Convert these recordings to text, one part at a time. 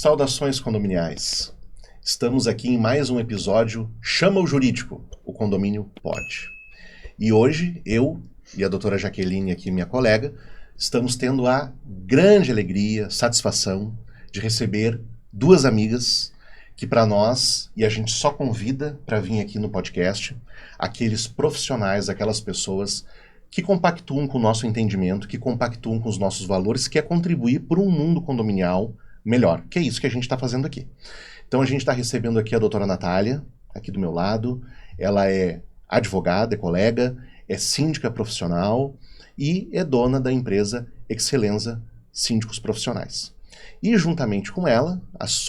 Saudações condominiais. Estamos aqui em mais um episódio Chama o Jurídico, o condomínio pode. E hoje, eu e a doutora Jaqueline, aqui minha colega, estamos tendo a grande alegria, satisfação de receber duas amigas que para nós, e a gente só convida para vir aqui no podcast, aqueles profissionais, aquelas pessoas que compactuam com o nosso entendimento, que compactuam com os nossos valores, que é contribuir por um mundo condominial melhor, que é isso que a gente está fazendo aqui. Então a gente está recebendo aqui a doutora Natália, aqui do meu lado. Ela é advogada, é colega, é síndica profissional e é dona da empresa Excelenza Síndicos Profissionais. E juntamente com ela,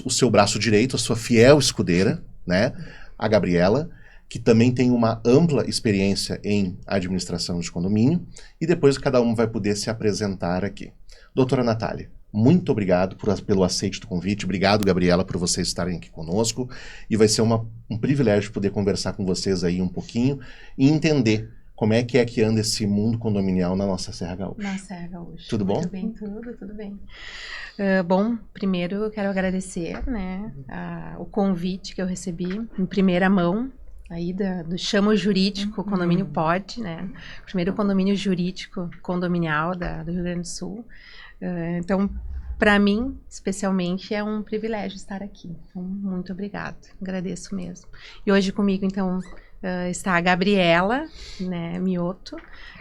o seu braço direito, a sua fiel escudeira, né, a Gabriela, que também tem uma ampla experiência em administração de condomínio, e depois cada um vai poder se apresentar aqui. Doutora Natália, muito obrigado pelo aceite do convite. Obrigado, Gabriela, por vocês estarem aqui conosco. E vai ser um privilégio poder conversar com vocês aí um pouquinho e entender como é que anda esse mundo condominial na nossa Serra Gaúcha. Na Serra Gaúcha. Tudo bom? Tudo bem, tudo bem. Bom, primeiro eu quero agradecer, né, o convite que eu recebi em primeira mão, aí do Chama o Jurídico, o condomínio pode, né? Primeiro condomínio jurídico condominial do Rio Grande do Sul. Então, para mim, especialmente, é um privilégio estar aqui. Então, muito obrigada. Agradeço mesmo. E hoje comigo, então, está a Gabriela, né, Mioto.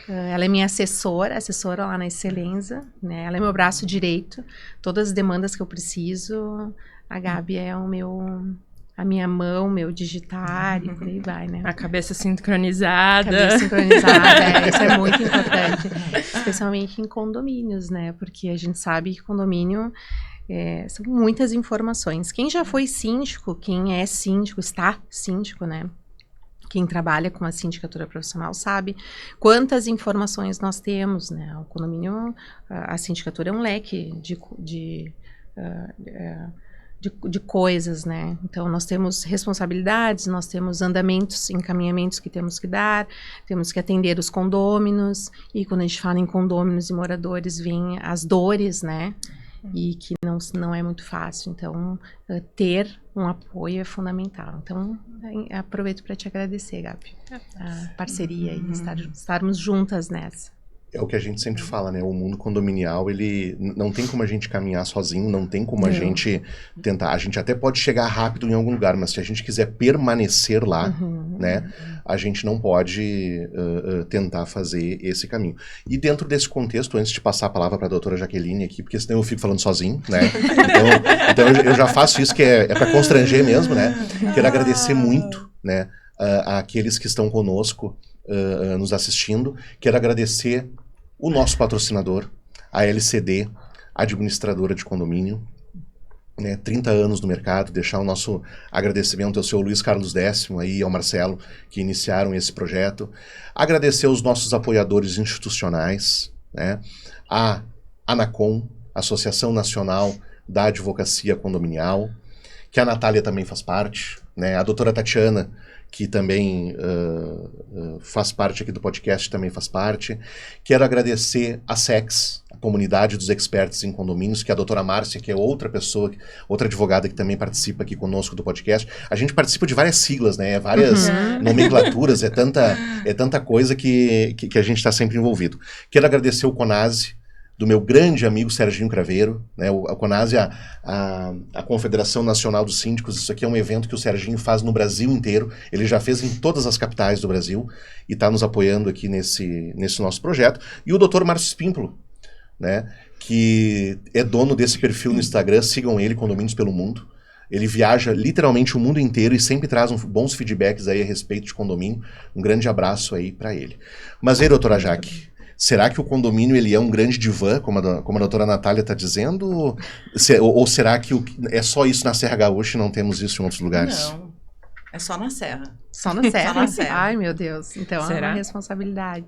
Ela é minha assessora lá na Excelenza, né? Ela é meu braço direito. Todas as demandas que eu preciso, a Gabi é a minha mão, meu digitar e por aí vai, né? A cabeça sincronizada. Isso é muito importante. Especialmente em condomínios, né? Porque a gente sabe que condomínio são muitas informações. Quem já foi síndico, quem é síndico, está síndico, né? Quem trabalha com a sindicatura profissional sabe quantas informações nós temos, né? O condomínio, a sindicatura é um leque de coisas, né? Então, nós temos responsabilidades, nós temos andamentos, encaminhamentos que temos que dar, temos que atender os condôminos, e quando a gente fala em condôminos e moradores, vêm as dores, né? E que não é muito fácil. Então, ter um apoio é fundamental. Então, aproveito para te agradecer, Gabi, a parceria e estarmos juntas nessa. É o que a gente sempre fala, né? O mundo condominial, ele não tem como a gente caminhar sozinho, não tem como a gente tentar. A gente até pode chegar rápido em algum lugar, mas se a gente quiser permanecer lá, né? A gente não pode tentar fazer esse caminho. E dentro desse contexto, antes de passar a palavra para a doutora Jaqueline aqui, porque senão eu fico falando sozinho, né? Então eu já faço isso, que é para constranger mesmo, né? Quero agradecer muito, né? Àqueles que estão conosco, nos assistindo. Quero agradecer o nosso patrocinador, a LCD, administradora de condomínio, né, 30 anos no mercado. Deixar o nosso agradecimento ao seu Luiz Carlos Décimo aí, ao Marcelo, que iniciaram esse projeto. Agradecer aos nossos apoiadores institucionais, né, a ANACOM, Associação Nacional da Advocacia Condominial, que a Natália também faz parte, né, a doutora Tatiana, que também faz parte aqui do podcast, também faz parte. Quero agradecer a SEX, a Comunidade dos Experts em Condomínios, que é a doutora Márcia, que é outra pessoa, outra advogada que também participa aqui conosco do podcast. A gente participa de várias siglas, né? Várias nomenclaturas, é tanta coisa que a gente está sempre envolvido. Quero agradecer o CONASE, do meu grande amigo Serginho Craveiro, né? O CONASE, a Confederação Nacional dos Síndicos. Isso aqui é um evento que o Serginho faz no Brasil inteiro. Ele já fez em todas as capitais do Brasil e está nos apoiando aqui nesse nosso projeto. E o Dr. Márcio Espímpolo, né? Que é dono desse perfil no Instagram. Sigam ele, Condomínios pelo Mundo. Ele viaja literalmente o mundo inteiro e sempre traz bons feedbacks aí a respeito de condomínio. Um grande abraço aí para ele. Mas aí, doutora Jaque, será que o condomínio ele é um grande divã, como a doutora Natália está dizendo? Ou será que é só isso na Serra Gaúcha e não temos isso em outros lugares? Não, é só na Serra. Só na Serra? Só na Serra. Ai, meu Deus. Então será? É uma responsabilidade.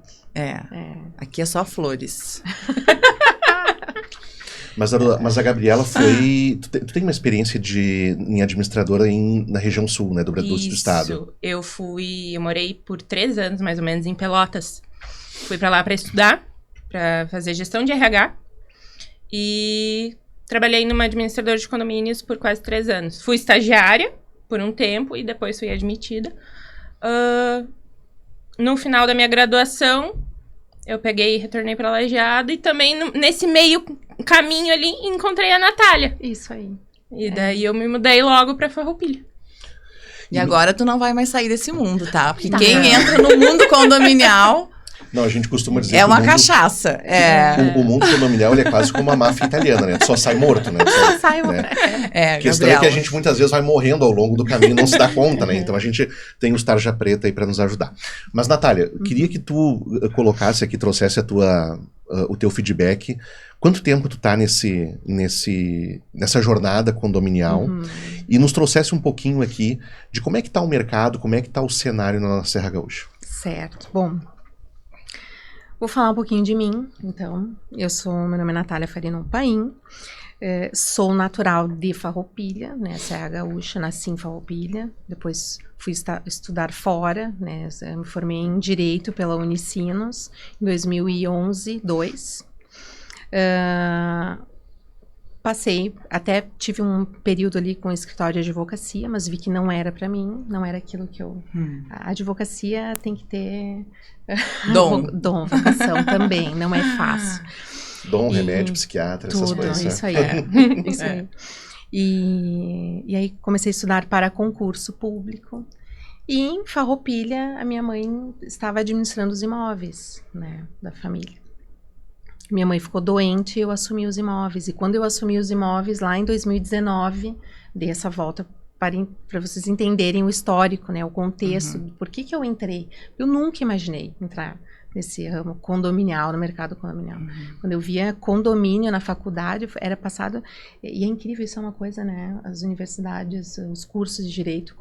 Aqui é só flores. Mas a Gabriela foi... Tu tem uma experiência em administradora na região sul, né, do estado. Eu morei por 3 anos, mais ou menos, em Pelotas. Fui pra lá pra estudar, pra fazer gestão de RH. E trabalhei numa administradora de condomínios por quase 3 anos. Fui estagiária por um tempo e depois fui admitida. No final da minha graduação, eu peguei e retornei para Lajeado. E também, nesse meio caminho ali, encontrei a Natália. Isso aí. E daí eu me mudei logo para Farroupilha. E agora tu não vai mais sair desse mundo, tá? Porque quem entra no mundo condominial... Não, a gente costuma dizer é que uma mundo, cachaça. o mundo condominial ele é quase como uma máfia italiana, né? Tu só sai morto, né? Só, Sai morto. né? A questão é que a gente muitas vezes vai morrendo ao longo do caminho e não se dá conta, né? Então a gente tem os tarja preta aí para nos ajudar. Mas, Natália, queria que tu colocasse aqui, trouxesse o teu feedback. Quanto tempo tu tá nessa jornada condominial e nos trouxesse um pouquinho aqui de como é que tá o mercado, como é que tá o cenário na Serra Gaúcha. Certo. Bom, vou falar um pouquinho de mim, então. Meu nome é Natália Farino Paim, sou natural de Farroupilha, né, Serra Gaúcha, nasci em Farroupilha, depois fui estudar fora, né, eu me formei em Direito pela Unicinos, em 2011, passei, até tive um período ali com escritório de advocacia, mas vi que não era para mim, não era aquilo que eu... A advocacia tem que ter... Dom, vocação também, não é fácil. Dom, remédio, psiquiatra, essas coisas. Isso aí. Isso aí. E aí comecei a estudar para concurso público. E em Farroupilha, a minha mãe estava administrando os imóveis, né, da família. Minha mãe ficou doente e eu assumi os imóveis. E quando eu assumi os imóveis, lá em 2019, dei essa volta para vocês entenderem o histórico, né, o contexto, por que eu entrei. Eu nunca imaginei entrar nesse ramo condominial, no mercado condominial. Quando eu via condomínio na faculdade, era passado... E é incrível, isso é uma coisa, né? As universidades, os cursos de direito,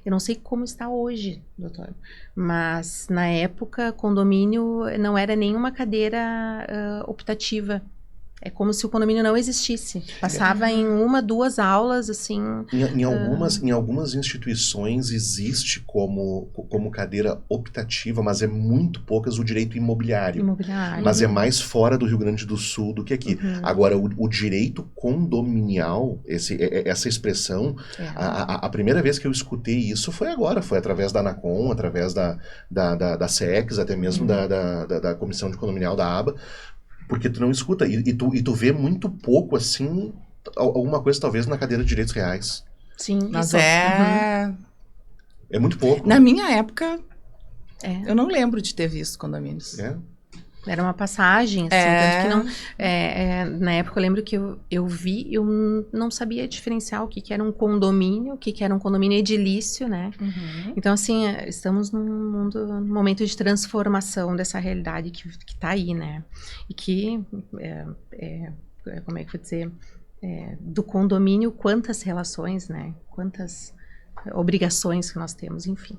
eu não sei como está hoje, doutor, mas na época, condomínio não era nenhuma cadeira optativa. É como se o condomínio não existisse. Passava em 1, 2 aulas, assim... Em algumas instituições existe como cadeira optativa, mas é muito poucas o direito imobiliário. Mas é mais fora do Rio Grande do Sul do que aqui. Agora, o direito condominial, essa expressão, a primeira vez que eu escutei isso foi agora. Foi através da ANACOM, através da SEX, até mesmo da Comissão de Condominial da ABA. Porque tu não escuta, e tu vê muito pouco, assim, alguma coisa talvez na cadeira de direitos reais. Sim, mas isso. É muito pouco. Na minha época, eu não lembro de ter visto condomínios. Era uma passagem, assim, tanto que não... na época eu lembro que eu vi, eu não sabia diferenciar o que era um condomínio, o que era um condomínio edilício, né? Então, assim, estamos num momento de transformação dessa realidade que tá aí, né? E que, como é que eu vou dizer, do condomínio, quantas relações, né? Quantas obrigações que nós temos, enfim.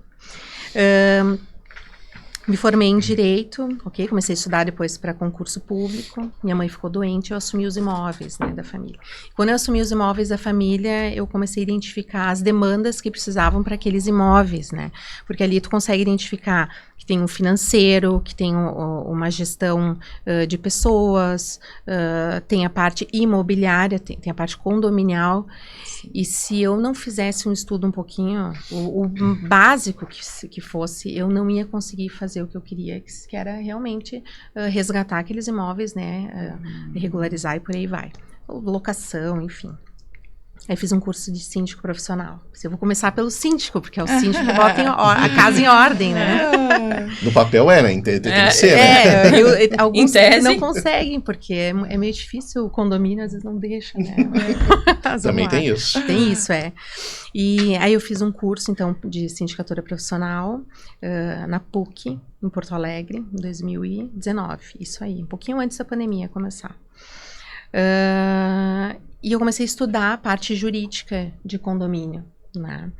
Me formei em Direito, ok? Comecei a estudar depois para concurso público. Minha mãe ficou doente, eu assumi os imóveis, né, da família. Quando eu assumi os imóveis da família, eu comecei a identificar as demandas que precisavam para aqueles imóveis, né? Porque ali tu consegue identificar que tem um financeiro, que tem uma gestão de pessoas, tem a parte imobiliária, tem a parte condominial. E se eu não fizesse um estudo um pouquinho, o básico que fosse, eu não ia conseguir fazer o que eu queria, que era realmente resgatar aqueles imóveis, né, regularizar e por aí vai. Locação, enfim. Aí fiz um curso de síndico profissional. Eu vou começar pelo síndico, porque é o síndico que bota a casa em ordem, né? No papel né? Tem que ser, né? Alguns não conseguem, porque é meio difícil, o condomínio às vezes não deixa, né? Também tem isso. Tem isso, E aí eu fiz um curso, então, de sindicatura profissional na PUC, em Porto Alegre, em 2019. Isso aí, um pouquinho antes da pandemia começar. E eu comecei a estudar a parte jurídica de condomínio, né?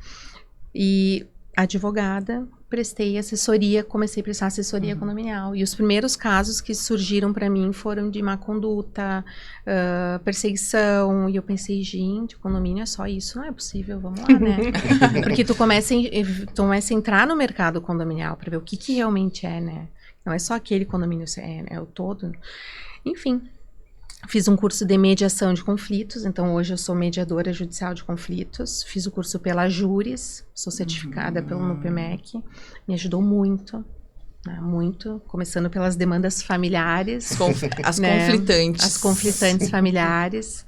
E advogada, prestei assessoria, comecei a prestar assessoria condominial. E os primeiros casos que surgiram para mim foram de má conduta, perseguição. E eu pensei, gente, o condomínio é só isso, não é possível, vamos lá, né? Porque tu começa a entrar no mercado condominial para ver o que realmente é, né? Não é só aquele condomínio, é o todo. Enfim. Fiz um curso de mediação de conflitos, então hoje eu sou mediadora judicial de conflitos. Fiz o curso pela Júris, sou certificada pelo NUPEMEC, me ajudou muito, né, muito, começando pelas demandas familiares. As né, conflitantes. As conflitantes familiares.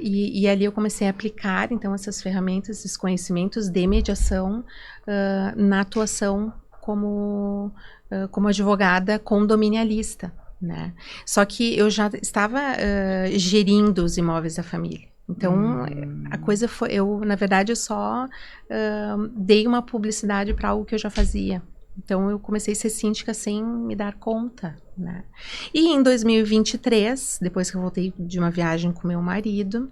E ali eu comecei a aplicar, então, essas ferramentas, esses conhecimentos de mediação na atuação como advogada condominialista. Né? Só que eu já estava gerindo os imóveis da família. Então, a coisa foi... na verdade, eu só dei uma publicidade para algo que eu já fazia. Então, eu comecei a ser síndica sem me dar conta, né? E em 2023, depois que eu voltei de uma viagem com meu marido,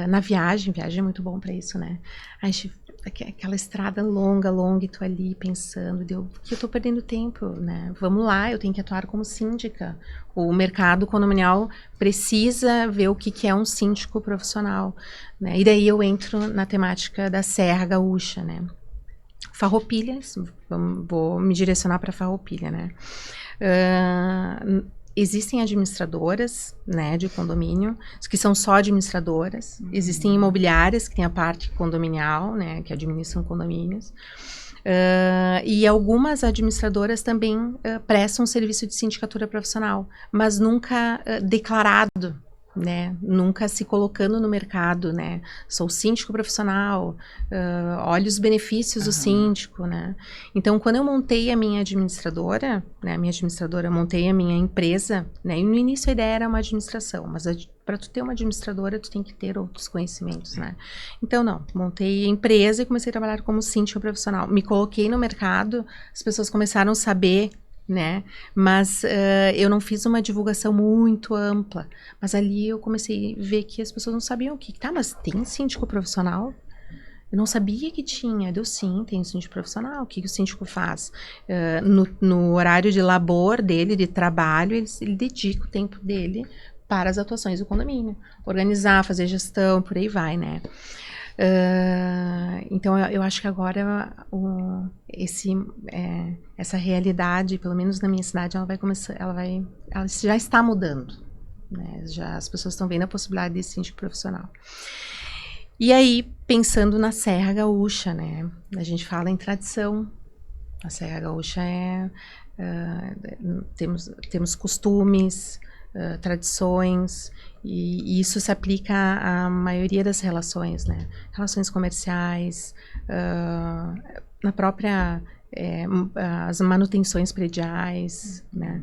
na viagem é muito bom para isso, né? A gente... Aquela estrada longa, e tu ali pensando, que eu tô perdendo tempo, né? Vamos lá, eu tenho que atuar como síndica. O mercado condominial precisa ver o que é um síndico profissional, né? E daí eu entro na temática da Serra Gaúcha, né? Farroupilhas, vou me direcionar para Farroupilha, né? Existem administradoras, né, de condomínio, que são só administradoras. Existem imobiliárias, que tem a parte condominial, né, que administram condomínios. E algumas administradoras também prestam serviço de sindicatura profissional, mas nunca declarado, né, nunca se colocando no mercado, né, sou síndico profissional, olha os benefícios do síndico, né. Então, quando eu montei a minha administradora, né, montei a minha empresa, né, e no início a ideia era uma administração, mas para tu ter uma administradora, tu tem que ter outros conhecimentos, né. Então, não, montei a empresa e comecei a trabalhar como síndico profissional. Me coloquei no mercado, as pessoas começaram a saber, né, mas eu não fiz uma divulgação muito ampla, mas ali eu comecei a ver que as pessoas não sabiam mas tem síndico profissional? Eu não sabia que tinha. Sim, tem síndico profissional. O que o síndico faz? No horário de labor dele, de trabalho, ele dedica o tempo dele para as atuações do condomínio. Organizar, fazer gestão, por aí vai, né? Então, eu acho que agora essa realidade, pelo menos na minha cidade, ela já está mudando, né? As pessoas estão vendo a possibilidade de síndico profissional. E aí, pensando na Serra Gaúcha, né? A gente fala em tradição. A Serra Gaúcha temos costumes, tradições, e isso se aplica à maioria das relações, né? Relações comerciais, na própria as manutenções prediais, né?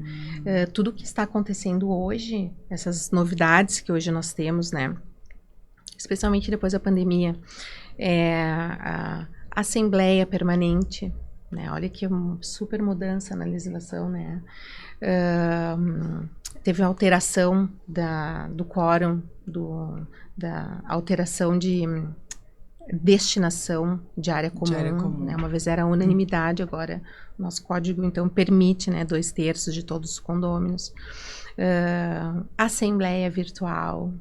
Tudo que está acontecendo hoje, essas novidades que hoje nós temos, né? Especialmente depois da pandemia, a Assembleia Permanente, né? Olha que super mudança na legislação, né? Teve a alteração do quórum, da alteração de destinação de área comum. Né? Uma vez era unanimidade, agora o nosso código, então, permite, né, 2/3 de todos os condôminos. Assembleia virtual.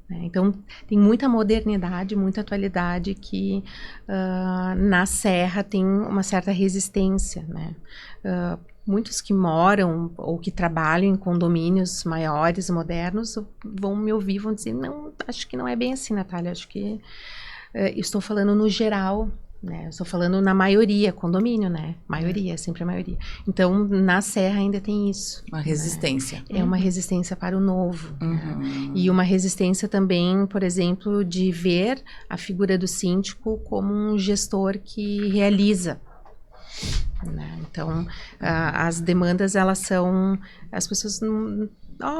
Né? Então, tem muita modernidade, muita atualidade que na Serra tem uma certa resistência, né? Muitos que moram ou que trabalham em condomínios maiores, modernos, vão me ouvir, vão dizer, não, acho que não é bem assim, Natália, acho que estou falando no geral, né? Eu estou falando na maioria, condomínio, né? Maioria, sempre a maioria. Então, na Serra ainda tem isso. Uma resistência. Né? É uma resistência para o novo. Né? E uma resistência também, por exemplo, de ver a figura do síndico como um gestor que realiza. Né? Então, as demandas, elas são... As pessoas não...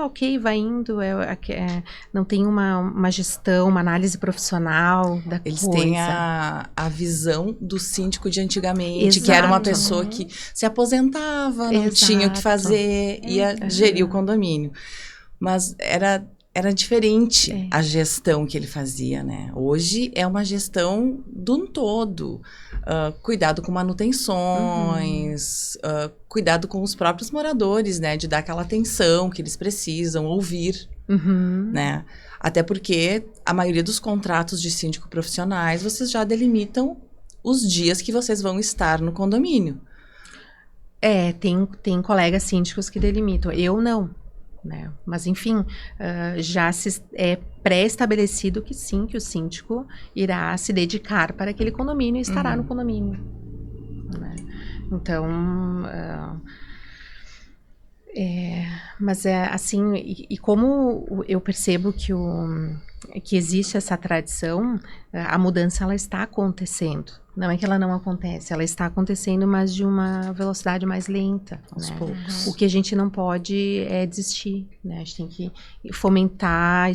ok, vai indo, não tem uma gestão, uma análise profissional da Eles coisa. têm a visão do síndico de antigamente, Exato. que era uma pessoa que se aposentava, não tinha o que fazer, ia gerir o condomínio. Mas era diferente a gestão que ele fazia, né? Hoje é uma gestão do todo. Cuidado com manutenções, cuidado com os próprios moradores, né? De dar aquela atenção que eles precisam, ouvir, né? Até porque a maioria dos contratos de síndico profissionais, vocês já delimitam os dias que vocês vão estar no condomínio. Tem colegas síndicos que delimitam. Eu não. né? Mas, enfim, já é pré-estabelecido que sim, que o síndico irá se dedicar para aquele condomínio e estará no condomínio, né? Então, mas assim, e como eu percebo que existe essa tradição, a mudança ela está acontecendo. Não é que ela não acontece, ela está acontecendo, mas de uma velocidade mais lenta. Aos poucos. O que a gente não pode é desistir, né? A gente tem que fomentar,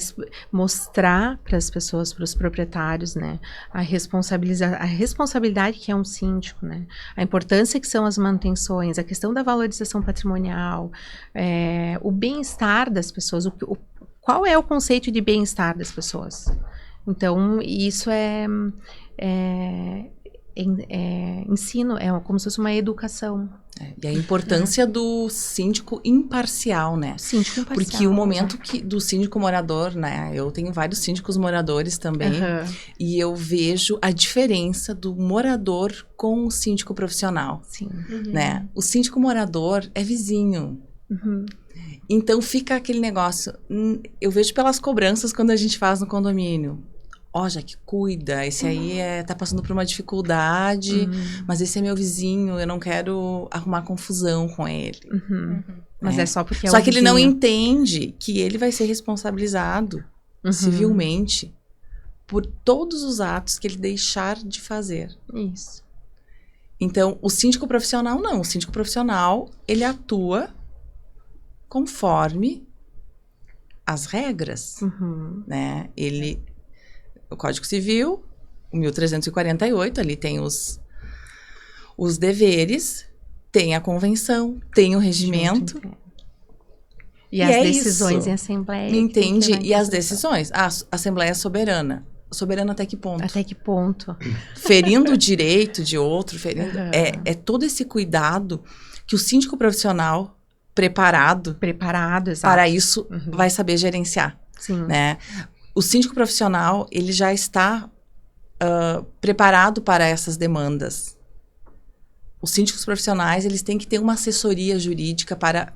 mostrar para as pessoas, para os proprietários, né? A responsabilidade que é um síndico, né? A importância que são as manutenções, a questão da valorização patrimonial, o bem-estar das pessoas, qual é o conceito de bem-estar das pessoas? Então, isso ensino, é como se fosse uma educação. E a importância do síndico imparcial, né? Síndico imparcial. Porque o momento do síndico morador, né? Eu tenho vários síndicos moradores também. E eu vejo a diferença do morador com o síndico profissional. Sim. Né? O síndico morador é vizinho. Então fica aquele negócio. Eu vejo pelas cobranças quando a gente faz no condomínio. Já que cuida, esse aí tá passando por uma dificuldade, mas esse é meu vizinho, eu não quero arrumar confusão com ele. Mas é só porque Só que ele não entende que ele vai ser responsabilizado civilmente por todos os atos que ele deixar de fazer. Isso. Então, o síndico profissional não. O síndico profissional, ele atua conforme as regras, né? O Código Civil, o 1348, ali tem os deveres, tem a convenção, tem o regimento. E as decisões isso. em assembleia. Entende? E as decisões. A Assembleia é soberana. Soberana até que ponto? Até que ponto? Ferindo o direito de outro, ferindo... É todo esse cuidado que o síndico profissional preparado, exato, para isso vai saber gerenciar. Sim. Né? O síndico profissional, ele já está preparado para essas demandas. Os síndicos profissionais, eles têm que ter uma assessoria jurídica para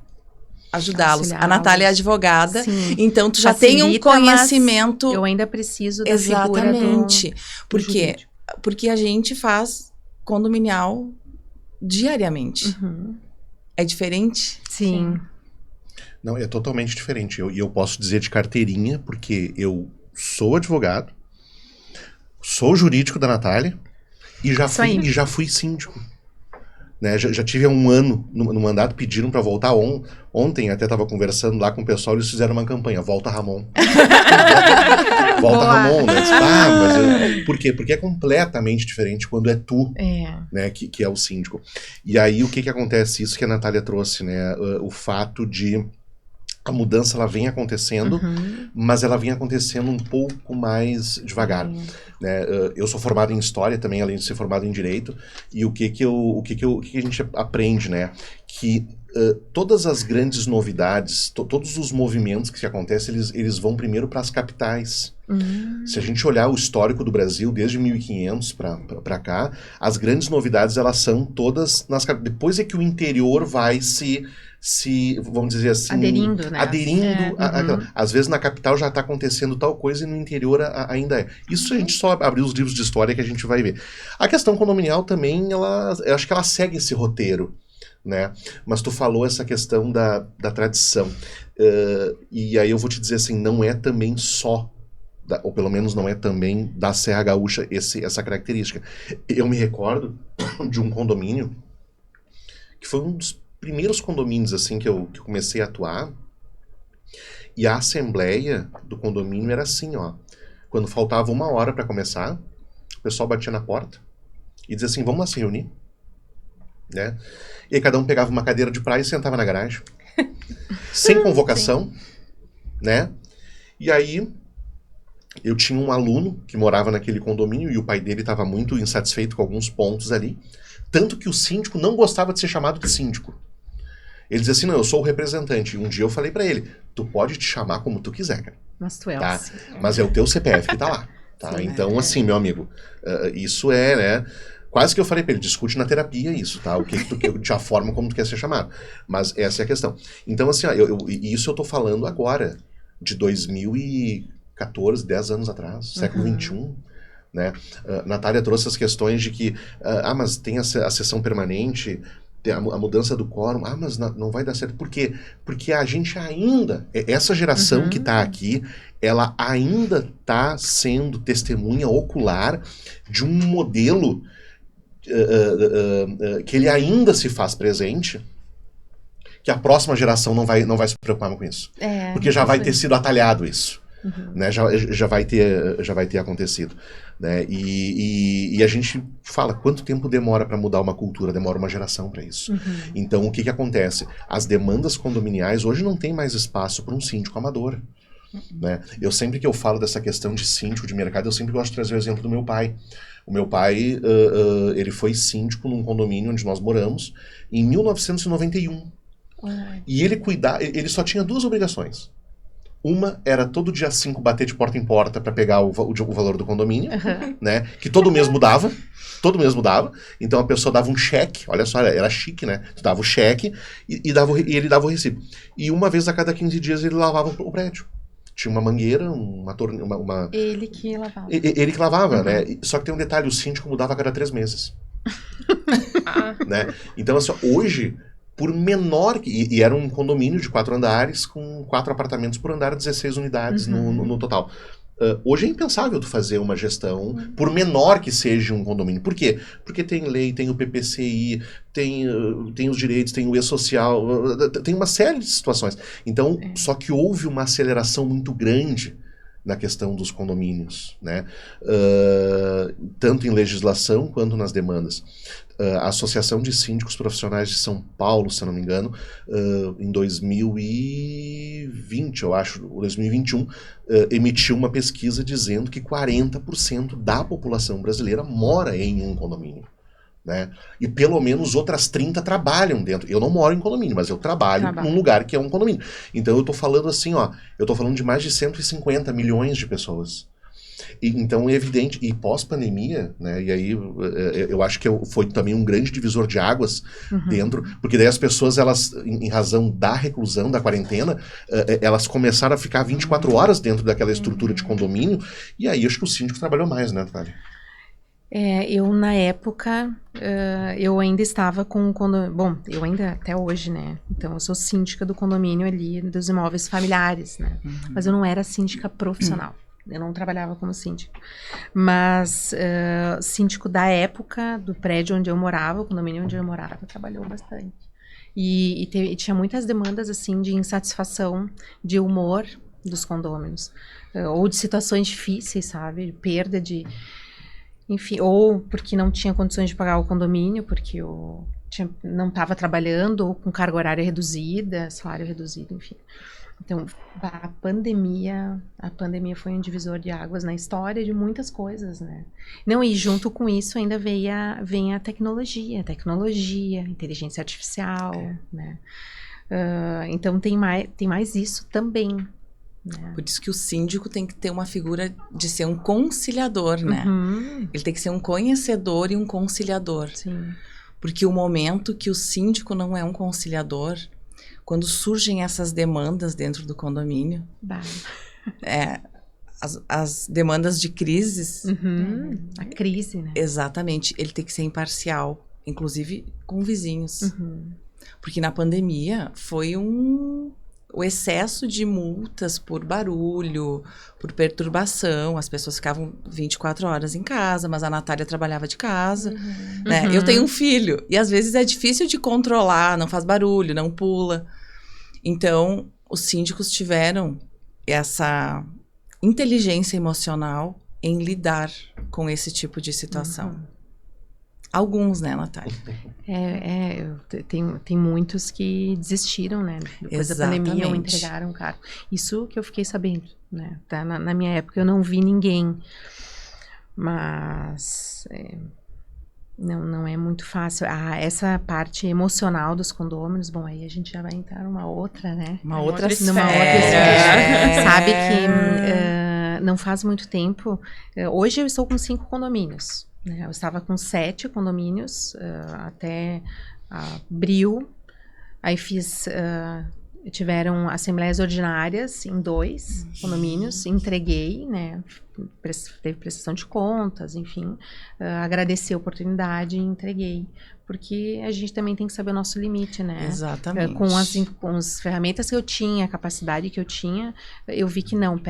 ajudá-los. A Natália é advogada, então tu já tem um conhecimento... Eu ainda preciso da figura do Por quê? Porque a gente faz condominial diariamente. É diferente? Sim. Não, é totalmente diferente. E eu posso dizer de carteirinha, porque eu sou advogado, sou jurídico da Natália e já fui síndico. Né? Já tive há um ano no mandato, pediram para voltar ontem, até estava conversando lá com o pessoal, eles fizeram uma campanha, volta Ramon. Volta Ramon, né? Por quê? Porque é completamente diferente quando é tu, né, que é o síndico. E aí o que acontece? Isso que a Natália trouxe, né? O fato de a mudança ela vem acontecendo, mas ela vem acontecendo um pouco mais devagar. Né? Eu sou formado em História também, além de ser formado em Direito, e o que a gente aprende, né? Que todas as grandes novidades, todos os movimentos que acontecem, eles vão primeiro para as capitais. Se a gente olhar o histórico do Brasil, desde 1500 para cá, as grandes novidades elas são todas nas capitais. Depois é que o interior vai se vamos dizer assim... Aderindo, né? Às vezes na capital já está acontecendo tal coisa e no interior ainda é. Isso a gente só abrir os livros de história que a gente vai ver. A questão condominial também, eu acho que ela segue esse roteiro, né? Mas tu falou essa questão da tradição. E aí eu vou te dizer assim, não é também só, ou pelo menos não é também da Serra Gaúcha essa característica. Eu me recordo de um condomínio que foi um dos primeiros condomínios assim que eu comecei a atuar, e a assembleia do condomínio era assim, quando faltava 1 hora para começar, o pessoal batia na porta e dizia assim, vamos lá se reunir, né? E aí cada um pegava uma cadeira de praia e sentava na garagem, sem convocação, né? E aí eu tinha um aluno que morava naquele condomínio e o pai dele estava muito insatisfeito com alguns pontos ali, tanto que o síndico não gostava de ser chamado de síndico. Ele dizia assim, não, eu sou o representante. E um dia eu falei pra ele, tu pode te chamar como tu quiser, cara. Mas tu é tá? Mas é o teu CPF que tá lá. Tá? Então, assim, meu amigo, isso é, né? Quase que eu falei pra ele, discute na terapia isso, tá? O que tu, a forma como tu quer ser chamado. Mas essa é a questão. Então, assim, ó, isso eu tô falando agora, de 2014, 10 anos atrás, século XXI, né? Natália trouxe as questões de que, mas tem a sessão permanente, tem a mudança do quórum, mas não vai dar certo. Por quê? Porque a gente ainda, essa geração que tá aqui, ela ainda tá sendo testemunha ocular de um modelo que ele ainda se faz presente, que a próxima geração não vai se preocupar com isso. Porque já vai ter sido atalhado isso. Né? Já vai ter acontecido. Né? E a gente fala, quanto tempo demora para mudar uma cultura? Demora uma geração para isso. Então, o que acontece? As demandas condominiais hoje não tem mais espaço para um síndico amador. Né? Eu sempre que eu falo dessa questão de síndico de mercado, eu sempre gosto de trazer o exemplo do meu pai. O meu pai, ele foi síndico num condomínio onde nós moramos em 1991. E ele só tinha 2 obrigações. Uma era todo dia 5 bater de porta em porta para pegar o valor do condomínio, né? Que todo mês mudava. Então a pessoa dava um cheque, olha só, era chique, né? Tu dava o cheque e ele dava o recibo. E uma vez a cada 15 dias ele lavava o prédio. Tinha uma mangueira, uma torneira, Ele que lavava. Ele que lavava, né? Só que tem um detalhe, o síndico mudava a cada 3 meses. Né? Então, assim, hoje, por menor... E era um condomínio de 4 andares, com 4 apartamentos por andar, 16 unidades no total. Hoje é impensável tu fazer uma gestão, por menor que seja um condomínio. Por quê? Porque tem lei, tem o PPCI, tem os direitos, tem o E-Social, tem uma série de situações. Então, só que houve uma aceleração muito grande na questão dos condomínios, né? Tanto em legislação quanto nas demandas. A Associação de Síndicos Profissionais de São Paulo, se eu não me engano, em 2020, eu acho, ou 2021, emitiu uma pesquisa dizendo que 40% da população brasileira mora em um condomínio. Né? E pelo menos outras 30 trabalham dentro. Eu não moro em condomínio, mas eu trabalho num lugar que é um condomínio. Então eu tô falando assim, eu tô falando de mais de 150 milhões de pessoas. Então é evidente, e pós-pandemia, né, e aí eu acho que foi também um grande divisor de águas dentro, porque daí as pessoas, elas, em razão da reclusão, da quarentena, elas começaram a ficar 24 horas dentro daquela estrutura de condomínio, e aí acho que o síndico trabalhou mais, né, Natália? Eu na época, eu ainda estava com o condomínio, bom, eu ainda até hoje, né, então eu sou síndica do condomínio ali, dos imóveis familiares, né, mas eu não era síndica profissional. Eu não trabalhava como síndico. Mas síndico da época, do prédio onde eu morava, o condomínio onde eu morava, trabalhou bastante. E tinha muitas demandas, assim, de insatisfação, de humor dos condôminos. Ou de situações difíceis, sabe? De perda de... Enfim, ou porque não tinha condições de pagar o condomínio, porque não estava trabalhando, ou com carga horária reduzida, salário reduzido, enfim. Então, a pandemia foi um divisor de águas na história de muitas coisas, né? Não, e junto com isso ainda vem a tecnologia, inteligência artificial, né? Então tem mais isso também. Né? Por isso que o síndico tem que ter uma figura de ser um conciliador, né? Ele tem que ser um conhecedor e um conciliador. Sim. Porque o momento que o síndico não é um conciliador... Quando surgem essas demandas dentro do condomínio, as demandas de crises... A crise, né? Exatamente. Ele tem que ser imparcial, inclusive com vizinhos. Porque na pandemia foi o excesso de multas por barulho, por perturbação. As pessoas ficavam 24 horas em casa, mas a Natália trabalhava de casa. Né? Eu tenho um filho, e às vezes é difícil de controlar, não faz barulho, não pula. Então, os síndicos tiveram essa inteligência emocional em lidar com esse tipo de situação. Alguns, né, Natália? Tem muitos que desistiram, né? Depois da pandemia, ou entregaram o cargo. Isso que eu fiquei sabendo, né? Tá? Na minha época eu não vi ninguém. Mas... Não é muito fácil. Essa parte emocional dos condôminos, bom, aí a gente já vai entrar numa outra, né? Numa outra esfera. Sabe que não faz muito tempo... Hoje eu estou com 5 condomínios. né? Eu estava com 7 condomínios até abril. Aí tiveram assembleias ordinárias em 2 condomínios, entreguei, né? Teve prestação de contas, enfim. Agradeci a oportunidade e entreguei. Porque a gente também tem que saber o nosso limite, né? Exatamente. Com as ferramentas que eu tinha, a capacidade que eu tinha, eu vi que não,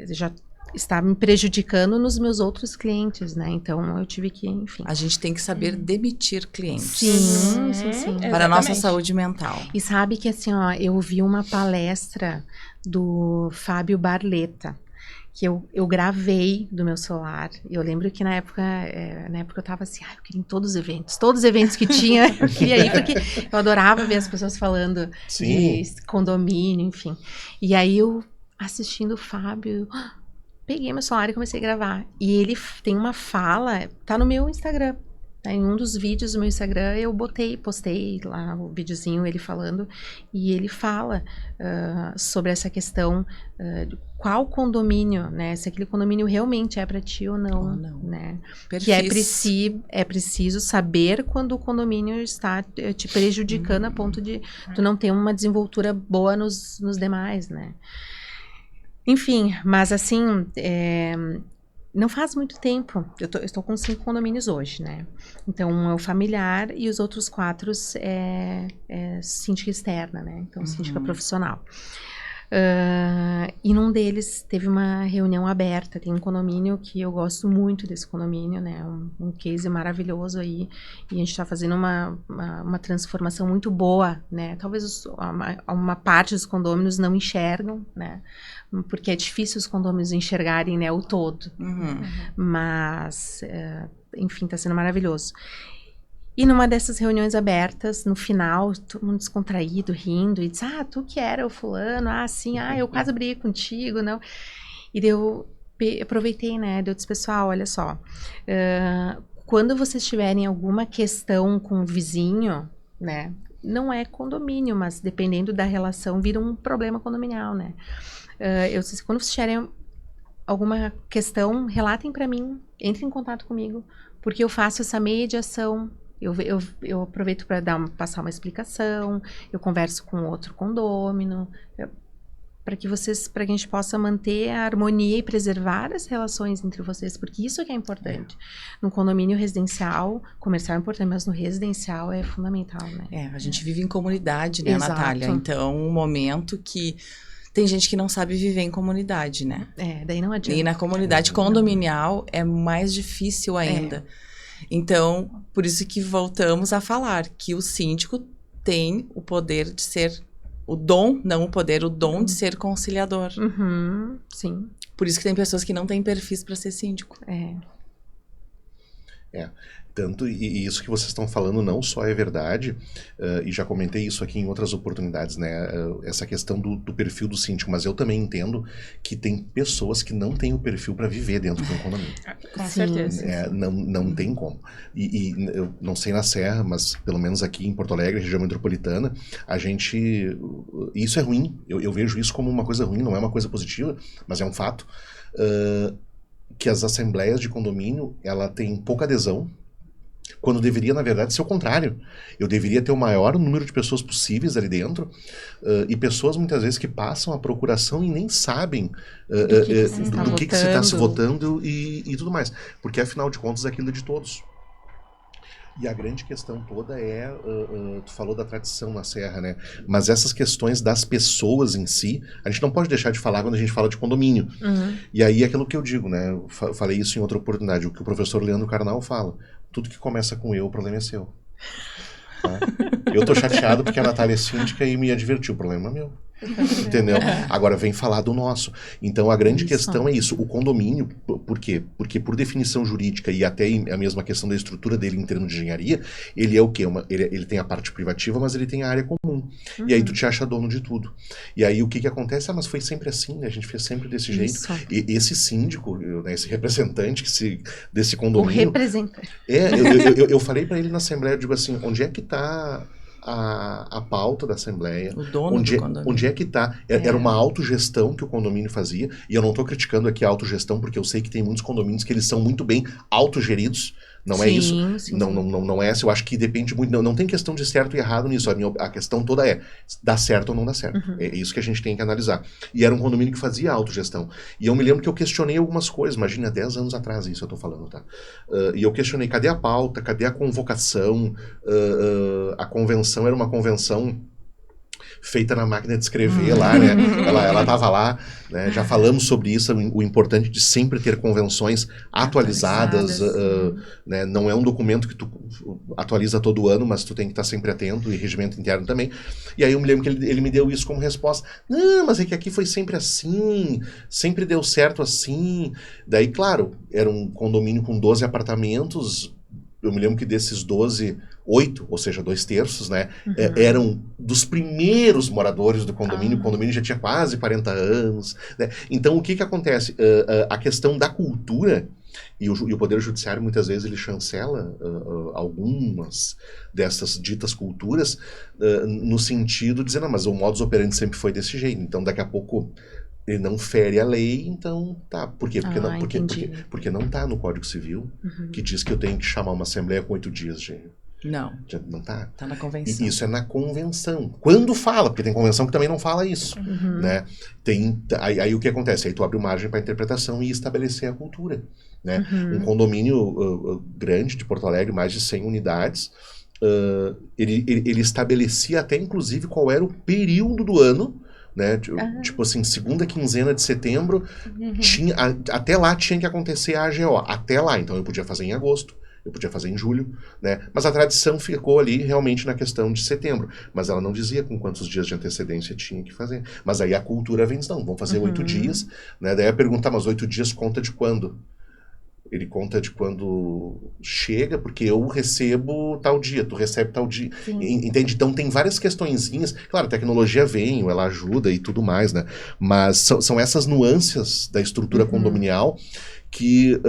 já está me prejudicando nos meus outros clientes, né? Então, eu tive que, enfim... A gente tem que saber demitir clientes. Sim. Para a nossa saúde mental. E sabe que, assim, ó, eu ouvi uma palestra do Fábio Barletta, que eu gravei do meu celular. Eu lembro que na época eu tava assim, eu queria ir em todos os eventos que tinha, eu queria ir, porque eu adorava ver as pessoas falando de condomínio, enfim. E aí, eu, assistindo o Fábio... Peguei meu celular e comecei a gravar. E ele tem uma fala, tá no meu Instagram. Tá? Em um dos vídeos do meu Instagram, eu postei lá o videozinho, ele falando. E ele fala sobre essa questão de qual condomínio, né? Se aquele condomínio realmente é para ti ou não. Né? Que é preciso saber quando o condomínio está te prejudicando a ponto de tu não ter uma desenvoltura boa nos demais, né? Enfim, mas assim, não faz muito tempo. Eu estou com 5 condomínios hoje, né? Então, um é o familiar e os outros 4 é síndica externa, né? Então, síndica profissional. E num deles teve uma reunião aberta. Tem um condomínio que eu gosto muito desse condomínio, né? Um case maravilhoso aí. E a gente está fazendo uma transformação muito boa, né? Talvez uma parte dos condôminos não enxergam, né? Porque é difícil os condôminos enxergarem, né, o todo. Mas, enfim, está sendo maravilhoso. E numa dessas reuniões abertas, no final, todo mundo descontraído, rindo, e diz, tu que era o fulano, sim, eu quase briguei contigo, não. E eu aproveitei, né, eu disse, pessoal, olha só, quando vocês tiverem alguma questão com o vizinho, né, não é condomínio, mas dependendo da relação, vira um problema condominial, né. Eu disse, quando vocês tiverem alguma questão, relatem para mim, entrem em contato comigo, porque eu faço essa mediação. Eu aproveito para passar uma explicação, eu converso com outro condômino, para que a gente possa manter a harmonia e preservar as relações entre vocês, porque isso que é importante. No condomínio residencial, comercial é importante, mas no residencial é fundamental, né? A gente vive em comunidade, né, Exato. Natália? Então, um momento que tem gente que não sabe viver em comunidade, né? Daí não adianta. E na comunidade condominial é mais difícil ainda. Então, por isso que voltamos a falar que o síndico tem o poder de ser, o dom de ser conciliador. Sim. Por isso que tem pessoas que não têm perfis para ser síndico. Tanto, e isso que vocês estão falando não só é verdade, e já comentei isso aqui em outras oportunidades, né, essa questão do perfil do síndico, mas eu também entendo que tem pessoas que não têm o perfil para viver dentro de um condomínio. Com certeza. Não tem como. E eu não sei na Serra, mas pelo menos aqui em Porto Alegre, região metropolitana, isso é ruim, eu vejo isso como uma coisa ruim, não é uma coisa positiva, mas é um fato, que as assembleias de condomínio, ela tem pouca adesão, quando deveria, na verdade, ser o contrário. Eu deveria ter o maior número de pessoas possíveis ali dentro, e pessoas, muitas vezes, que passam a procuração e nem sabem do que se está se votando e tudo mais. Porque, afinal de contas, aquilo é de todos. E a grande questão toda tu falou da tradição na Serra, né? Mas essas questões das pessoas em si, a gente não pode deixar de falar quando a gente fala de condomínio. E aí é aquilo que eu digo, né? Eu falei isso em outra oportunidade, o que o professor Leandro Carnal fala. Tudo que começa com o problema é seu. Tá? Eu tô chateado porque a Natália é síndica e me advertiu. O problema é meu. Entendeu? Agora vem falar do nosso. Então a grande questão é isso. O condomínio, por quê? Porque por definição jurídica e até a mesma questão da estrutura dele em termos de engenharia, ele é o quê? Ele tem a parte privativa, mas ele tem a área comum. E aí tu te acha dono de tudo. E aí o que acontece? Mas foi sempre assim, né? A gente fez sempre desse jeito. E esse síndico, né, esse representante desse condomínio... O representante. Eu falei pra ele na assembleia, eu digo assim, onde é que tá a pauta da Assembleia. O dono do condomínio. Onde é que está? Era uma autogestão que o condomínio fazia, e eu não estou criticando aqui a autogestão, porque eu sei que tem muitos condomínios que eles são muito bem autogeridos. Não é isso. Não é essa. Eu acho que depende muito. Não tem questão de certo e errado nisso. A questão toda é, dá certo ou não dá certo. É isso que a gente tem que analisar. E era um condomínio que fazia autogestão. E eu me lembro que eu questionei algumas coisas. Imagina, 10 anos atrás isso eu tô falando, tá? E eu questionei, cadê a pauta? Cadê a convocação? A convenção era uma convenção feita na máquina de escrever lá, né? Ela estava lá, né? Já falamos sobre isso, o importante de sempre ter convenções atualizadas, né? Não é um documento que tu atualiza todo ano, mas tu tem que estar sempre atento, e regimento interno também. E aí eu me lembro que ele me deu isso como resposta. Não, mas é que aqui foi sempre assim, sempre deu certo assim. Daí, claro, era um condomínio com 12 apartamentos. Eu me lembro que desses 12, 8, ou seja, 2/3, né, eram dos primeiros moradores do condomínio. O condomínio já tinha quase 40 anos. Né? Então, o que acontece? A questão da cultura, e o Poder Judiciário, muitas vezes, ele chancela algumas dessas ditas culturas no sentido de dizer, não, mas o modus operandi sempre foi desse jeito. Então, daqui a pouco ele não fere a lei, então tá. Por quê? Porque não tá no Código Civil, que diz que eu tenho que chamar uma assembleia com 8 dias, gente. Não. Não tá. Tá na convenção. E isso é na convenção. Quando fala, porque tem convenção que também não fala isso, né? Aí o que acontece? Aí tu abre margem para interpretação e estabelecer a cultura, né? Um condomínio grande de Porto Alegre, mais de 100 unidades, ele estabelecia até, inclusive, qual era o período do ano, né? Tipo assim, segunda quinzena de setembro, até lá tinha que acontecer a AGO, até lá. Então eu podia fazer em agosto, eu podia fazer em julho, né? Mas a tradição ficou ali realmente na questão de setembro. Mas ela não dizia com quantos dias de antecedência tinha que fazer. Mas aí a cultura vem, não, vamos fazer 8 dias, né? Daí a pergunta, mas 8 dias conta de quando? Ele conta de quando chega, porque eu recebo tal dia, tu recebe tal dia. Entende? Então tem várias questõezinhas. Claro, a tecnologia vem, ela ajuda e tudo mais, né? Mas são essas nuances da estrutura condominial que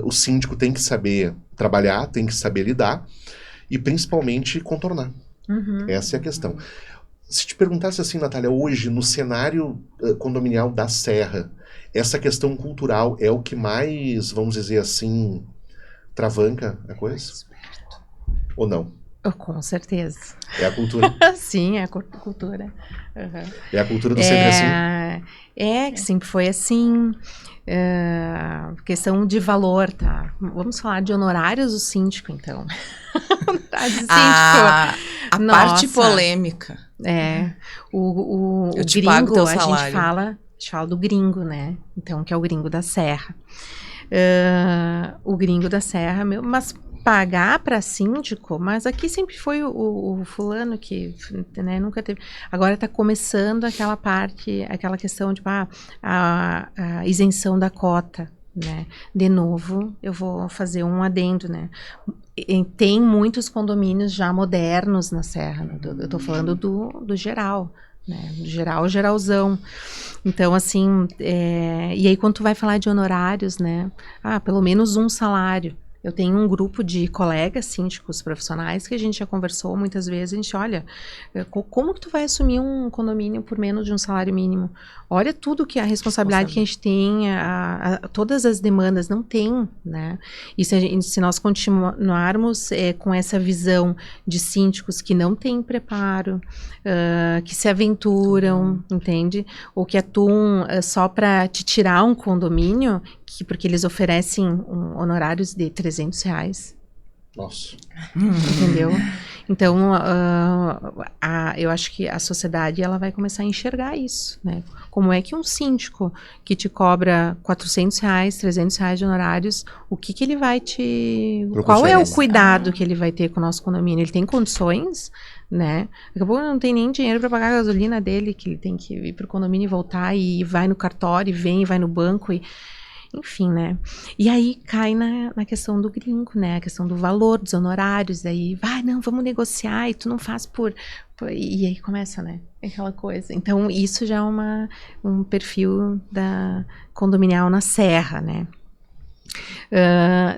o síndico tem que saber trabalhar, tem que saber lidar e principalmente contornar. Essa é a questão. Se te perguntasse assim, Natália, hoje no cenário condominial da Serra, essa questão cultural é o que mais, vamos dizer assim, travanca a coisa? Ou não? Com certeza. É a cultura? Sim, é a cultura. É a cultura do sempre assim? Que sempre foi assim. Questão de valor, tá? Vamos falar de honorários do síndico, então. A parte polêmica. O eu te gringo, pago teu a salário. gente fala do gringo, né? Então, que é o gringo da Serra. O gringo da Serra, mas pagar para síndico, mas aqui sempre foi o fulano que, né, nunca teve. Agora está começando aquela parte, aquela questão de a isenção da cota, né? De novo, eu vou fazer um adendo, né? Tem muitos condomínios já modernos na Serra, né? Eu estou falando do geral, né? Do geralzão. Então, assim, e aí quando tu vai falar de honorários, né? Pelo menos um salário. Eu tenho um grupo de colegas síndicos profissionais que a gente já conversou muitas vezes. A gente, olha, como que tu vai assumir um condomínio por menos de um salário mínimo? Olha tudo que a responsabilidade que a gente tem, todas as demandas, não tem, né? E se nós continuarmos com essa visão de síndicos que não têm preparo, que se aventuram, entende? Ou que atuam só para te tirar um condomínio, porque eles oferecem honorários de R$300. Nossa. Entendeu? Então, eu acho que a sociedade ela vai começar a enxergar isso, né? Como é que um síndico que te cobra R$400, R$300 de honorários, o que ele vai qual é o cuidado que ele vai ter com o nosso condomínio? Ele tem condições, né? Daqui a pouco não tem nem dinheiro para pagar a gasolina dele, que ele tem que ir para o condomínio e voltar, e vai no cartório, e vai no banco, enfim, né? E aí cai na questão do gringo, né? A questão do valor, dos honorários. Aí, não, vamos negociar e tu não faz por... E aí começa, né? Aquela coisa. Então, isso já é um perfil da condominial na Serra, né?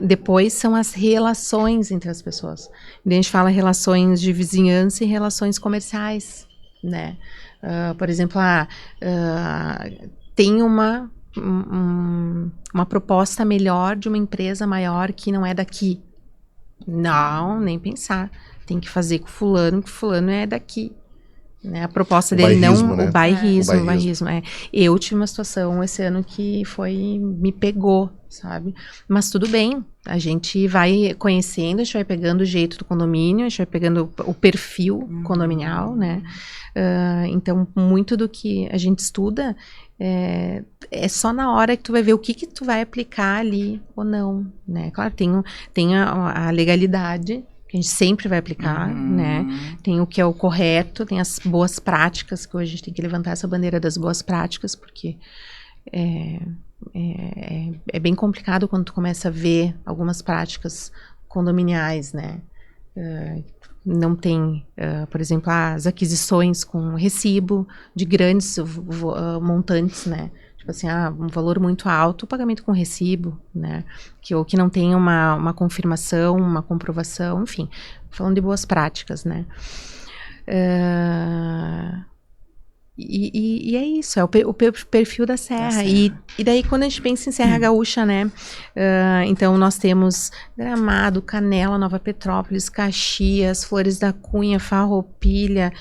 Depois são as relações entre as pessoas. A gente fala relações de vizinhança e relações comerciais, né? Por exemplo, tem uma proposta melhor de uma empresa maior que não é daqui. Não, nem pensar. Tem que fazer com fulano, que fulano é daqui. Né? A proposta dele bairrismo, não... Né? O bairrismo. Eu tive uma situação esse ano que me pegou, sabe? Mas tudo bem, a gente vai conhecendo, a gente vai pegando o jeito do condomínio, a gente vai pegando o perfil condominial, né? Então, muito do que a gente estuda é só na hora que tu vai ver o que tu vai aplicar ali ou não, né? Claro, tem a legalidade, que a gente sempre vai aplicar, né? Tem o que é o correto, tem as boas práticas, que hoje a gente tem que levantar essa bandeira das boas práticas, porque é bem complicado quando tu começa a ver algumas práticas condominiais, né? Não tem, por exemplo, as aquisições com recibo de grandes montantes, né? Tipo assim, um valor muito alto, o pagamento com recibo, né? Ou que não tem uma confirmação, uma comprovação, enfim, falando de boas práticas, né? E é isso, é o perfil da Serra. E daí, quando a gente pensa em Serra Gaúcha, né? Então, nós temos Gramado, Canela, Nova Petrópolis, Caxias, Flores da Cunha, Farroupilha,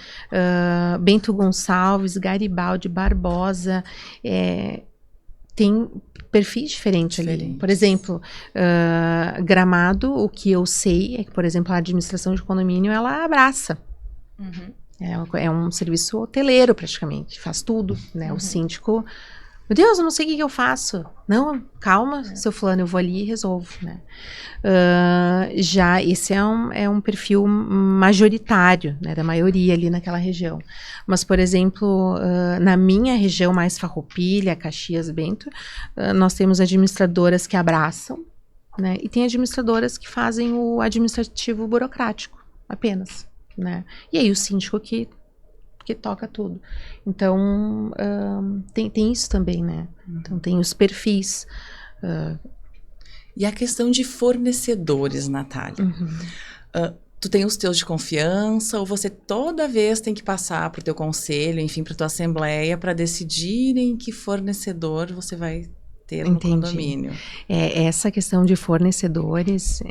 Bento Gonçalves, Garibaldi, Barbosa. Tem perfis diferentes ali. Por exemplo, Gramado, o que eu sei é que, por exemplo, a administração de condomínio, ela abraça. É um serviço hoteleiro, praticamente. Faz tudo, né? O síndico... Meu Deus, eu não sei o que eu faço. Não, calma, seu fulano, eu vou ali e resolvo, né? Já esse é um perfil majoritário, né? Da maioria ali naquela região. Mas, por exemplo, na minha região mais Farroupilha, Caxias, Bento, nós temos administradoras que abraçam, né? E tem administradoras que fazem o administrativo burocrático, apenas. Né? E aí o síndico que toca tudo. Então, tem isso também, né? Então, tem os perfis. E a questão de fornecedores, Natália. Tu tem os teus de confiança ou você toda vez tem que passar para o teu conselho, enfim, para tua assembleia, para decidirem que fornecedor você vai ter no condomínio? Essa questão de fornecedores...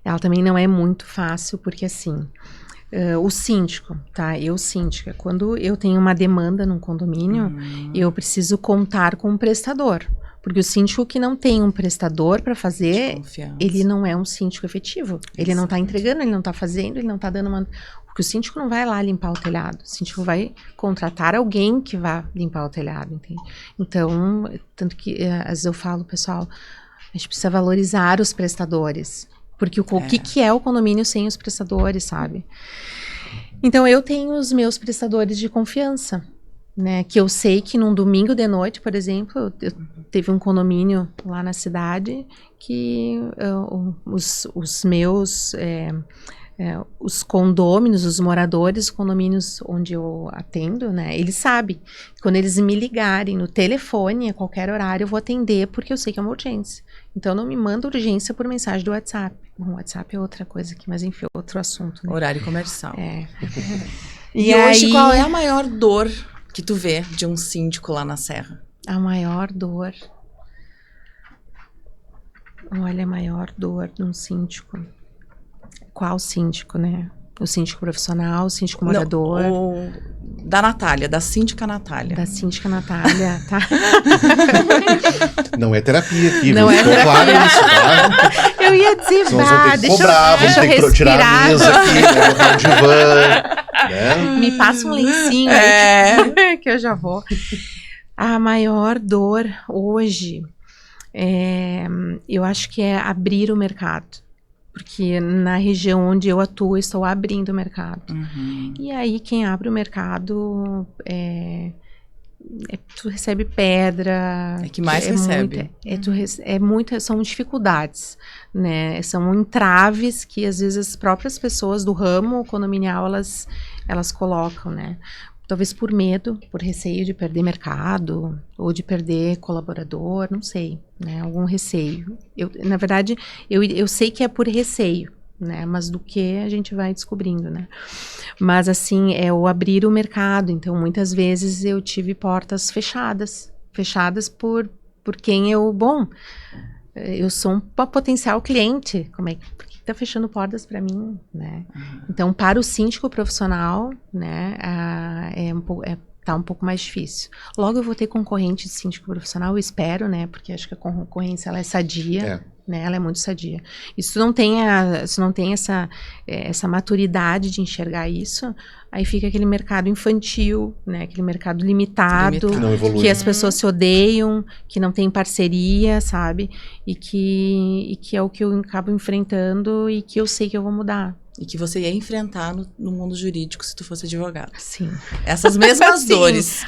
ela também não é muito fácil, porque assim, o síndico, tá? Eu, síndica, quando eu tenho uma demanda num condomínio, eu preciso contar com um prestador. Porque o síndico que não tem um prestador para fazer, ele não é um síndico efetivo. Ele não está entregando, ele não está fazendo, ele não está dando uma... Porque o síndico não vai lá limpar o telhado. O síndico vai contratar alguém que vá limpar o telhado, entende? Então, tanto que, às vezes eu falo, pessoal, a gente precisa valorizar os prestadores. Porque o que é o condomínio sem os prestadores, sabe? Então, eu tenho os meus prestadores de confiança, né? Que eu sei que num domingo de noite, por exemplo, teve um condomínio lá na cidade que os meus... os condôminos, os moradores, os condomínios onde eu atendo, né? Eles sabem. Quando eles me ligarem no telefone, a qualquer horário, eu vou atender, porque eu sei que é uma urgência. Então, não me manda urgência por mensagem do WhatsApp. Bom, o WhatsApp é outra coisa aqui, mas enfim, outro assunto, né? Horário comercial. E hoje, qual é a maior dor que tu vê de um síndico lá na Serra? A maior dor... Olha, a maior dor de um síndico... Qual síndico, né? O síndico profissional, o síndico morador. Não, da Natália, da síndica Natália. Da síndica Natália, tá? Não é terapia aqui, não viu? Ficou claro isso, tá? Eu ia dizer, deixa eu ter que tirar a mesa aqui, né? Botar um divã, né? Me passa um lencinho aí, que eu já vou. A maior dor hoje, eu acho que é abrir o mercado. Porque na região onde eu atuo, eu estou abrindo o mercado. E aí, quem abre o mercado, tu recebe pedra. É que mais recebe. São dificuldades, né? São entraves que, às vezes, as próprias pessoas do ramo condominial, elas colocam, né? talvez por medo, por receio de perder mercado ou de perder colaborador, não sei, né? Algum receio. Na verdade, eu sei que é por receio, né? Mas do que a gente vai descobrindo, né? Mas assim, é o abrir o mercado. Então, muitas vezes eu tive portas fechadas por quem eu sou um potencial cliente. Por que tá fechando portas para mim, né? Então, para o síndico profissional, né, tá um pouco mais difícil. Logo eu vou ter concorrente de síndico profissional, eu espero, né? Porque acho que a concorrência ela é sadia. Né, ela é muito sadia. Se não tem essa maturidade de enxergar isso, aí fica aquele mercado infantil, né, aquele mercado limitado, que não evolui, que as pessoas se odeiam, que não tem parceria, sabe? E que é o que eu acabo enfrentando e que eu sei que eu vou mudar. E que você ia enfrentar no mundo jurídico se tu fosse advogado. Sim. Essas mesmas Sim, dores.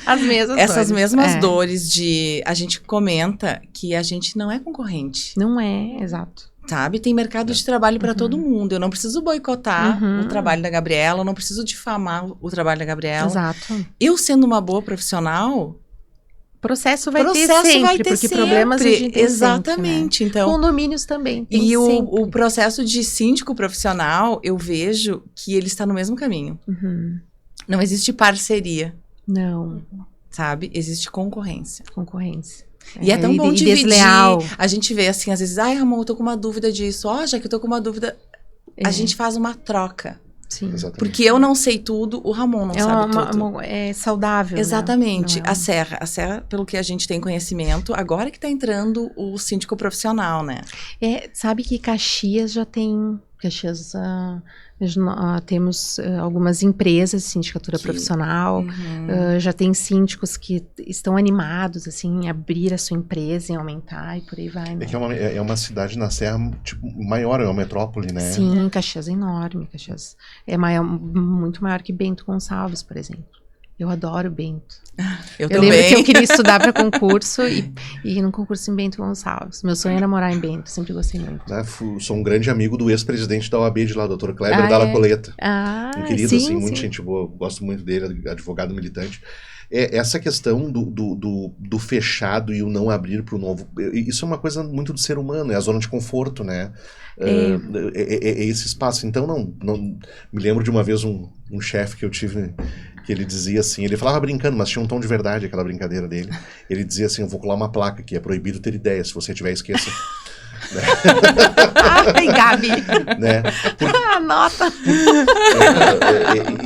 Essas mesmas dores de... A gente comenta que a gente não é concorrente. Não é, exato. Sabe? Tem mercado de trabalho para todo mundo. Eu não preciso boicotar o trabalho da Gabriela, eu não preciso difamar o trabalho da Gabriela. Exato. Eu sendo uma boa profissional... Processo vai ter sempre, porque problemas a gente tem exatamente, sempre, né? Então, condomínios também. Tem e o processo de síndico profissional, eu vejo que ele está no mesmo caminho. Não existe parceria. Não. Sabe? Existe concorrência. E é tão bom dividir. Desleal. A gente vê assim, às vezes, ai, Ramon, eu tô com uma dúvida disso. Ó, já que eu tô com uma dúvida, a gente faz uma troca. Sim. Exatamente. Porque eu não sei tudo, o Ramon não sabe tudo. É saudável. Exatamente. Né? A Serra, pelo que a gente tem conhecimento, agora que tá entrando o síndico profissional, né? Sabe que Caxias já tem... temos algumas empresas de sindicatura profissional, já tem síndicos que estão animados, assim, em abrir a sua empresa, em aumentar e por aí vai. Né? É que é uma cidade na Serra, tipo, maior, é uma metrópole, né? Sim, Caxias é enorme, Caxias é muito maior que Bento Gonçalves, por exemplo. Eu adoro Bento. Eu lembro que eu queria estudar para concurso e num concurso em Bento Gonçalves. Meu sonho era morar em Bento, sempre gostei muito. Sou um grande amigo do ex-presidente da OAB de lá, Dr. Kleber Dalla Coleta. Um querido, sim, assim, muito gente boa. Gosto muito dele, advogado militante. Essa questão do fechado e o não abrir para o novo, isso é uma coisa muito do ser humano, é a zona de conforto, né? É esse espaço. Então, não me lembro de uma vez um chefe que eu tive, que ele dizia assim, ele falava brincando, mas tinha um tom de verdade aquela brincadeira dele. Ele dizia assim, eu vou colar uma placa que é proibido ter ideia, se você tiver, esqueça. Ai, Gabi. Né? Anota.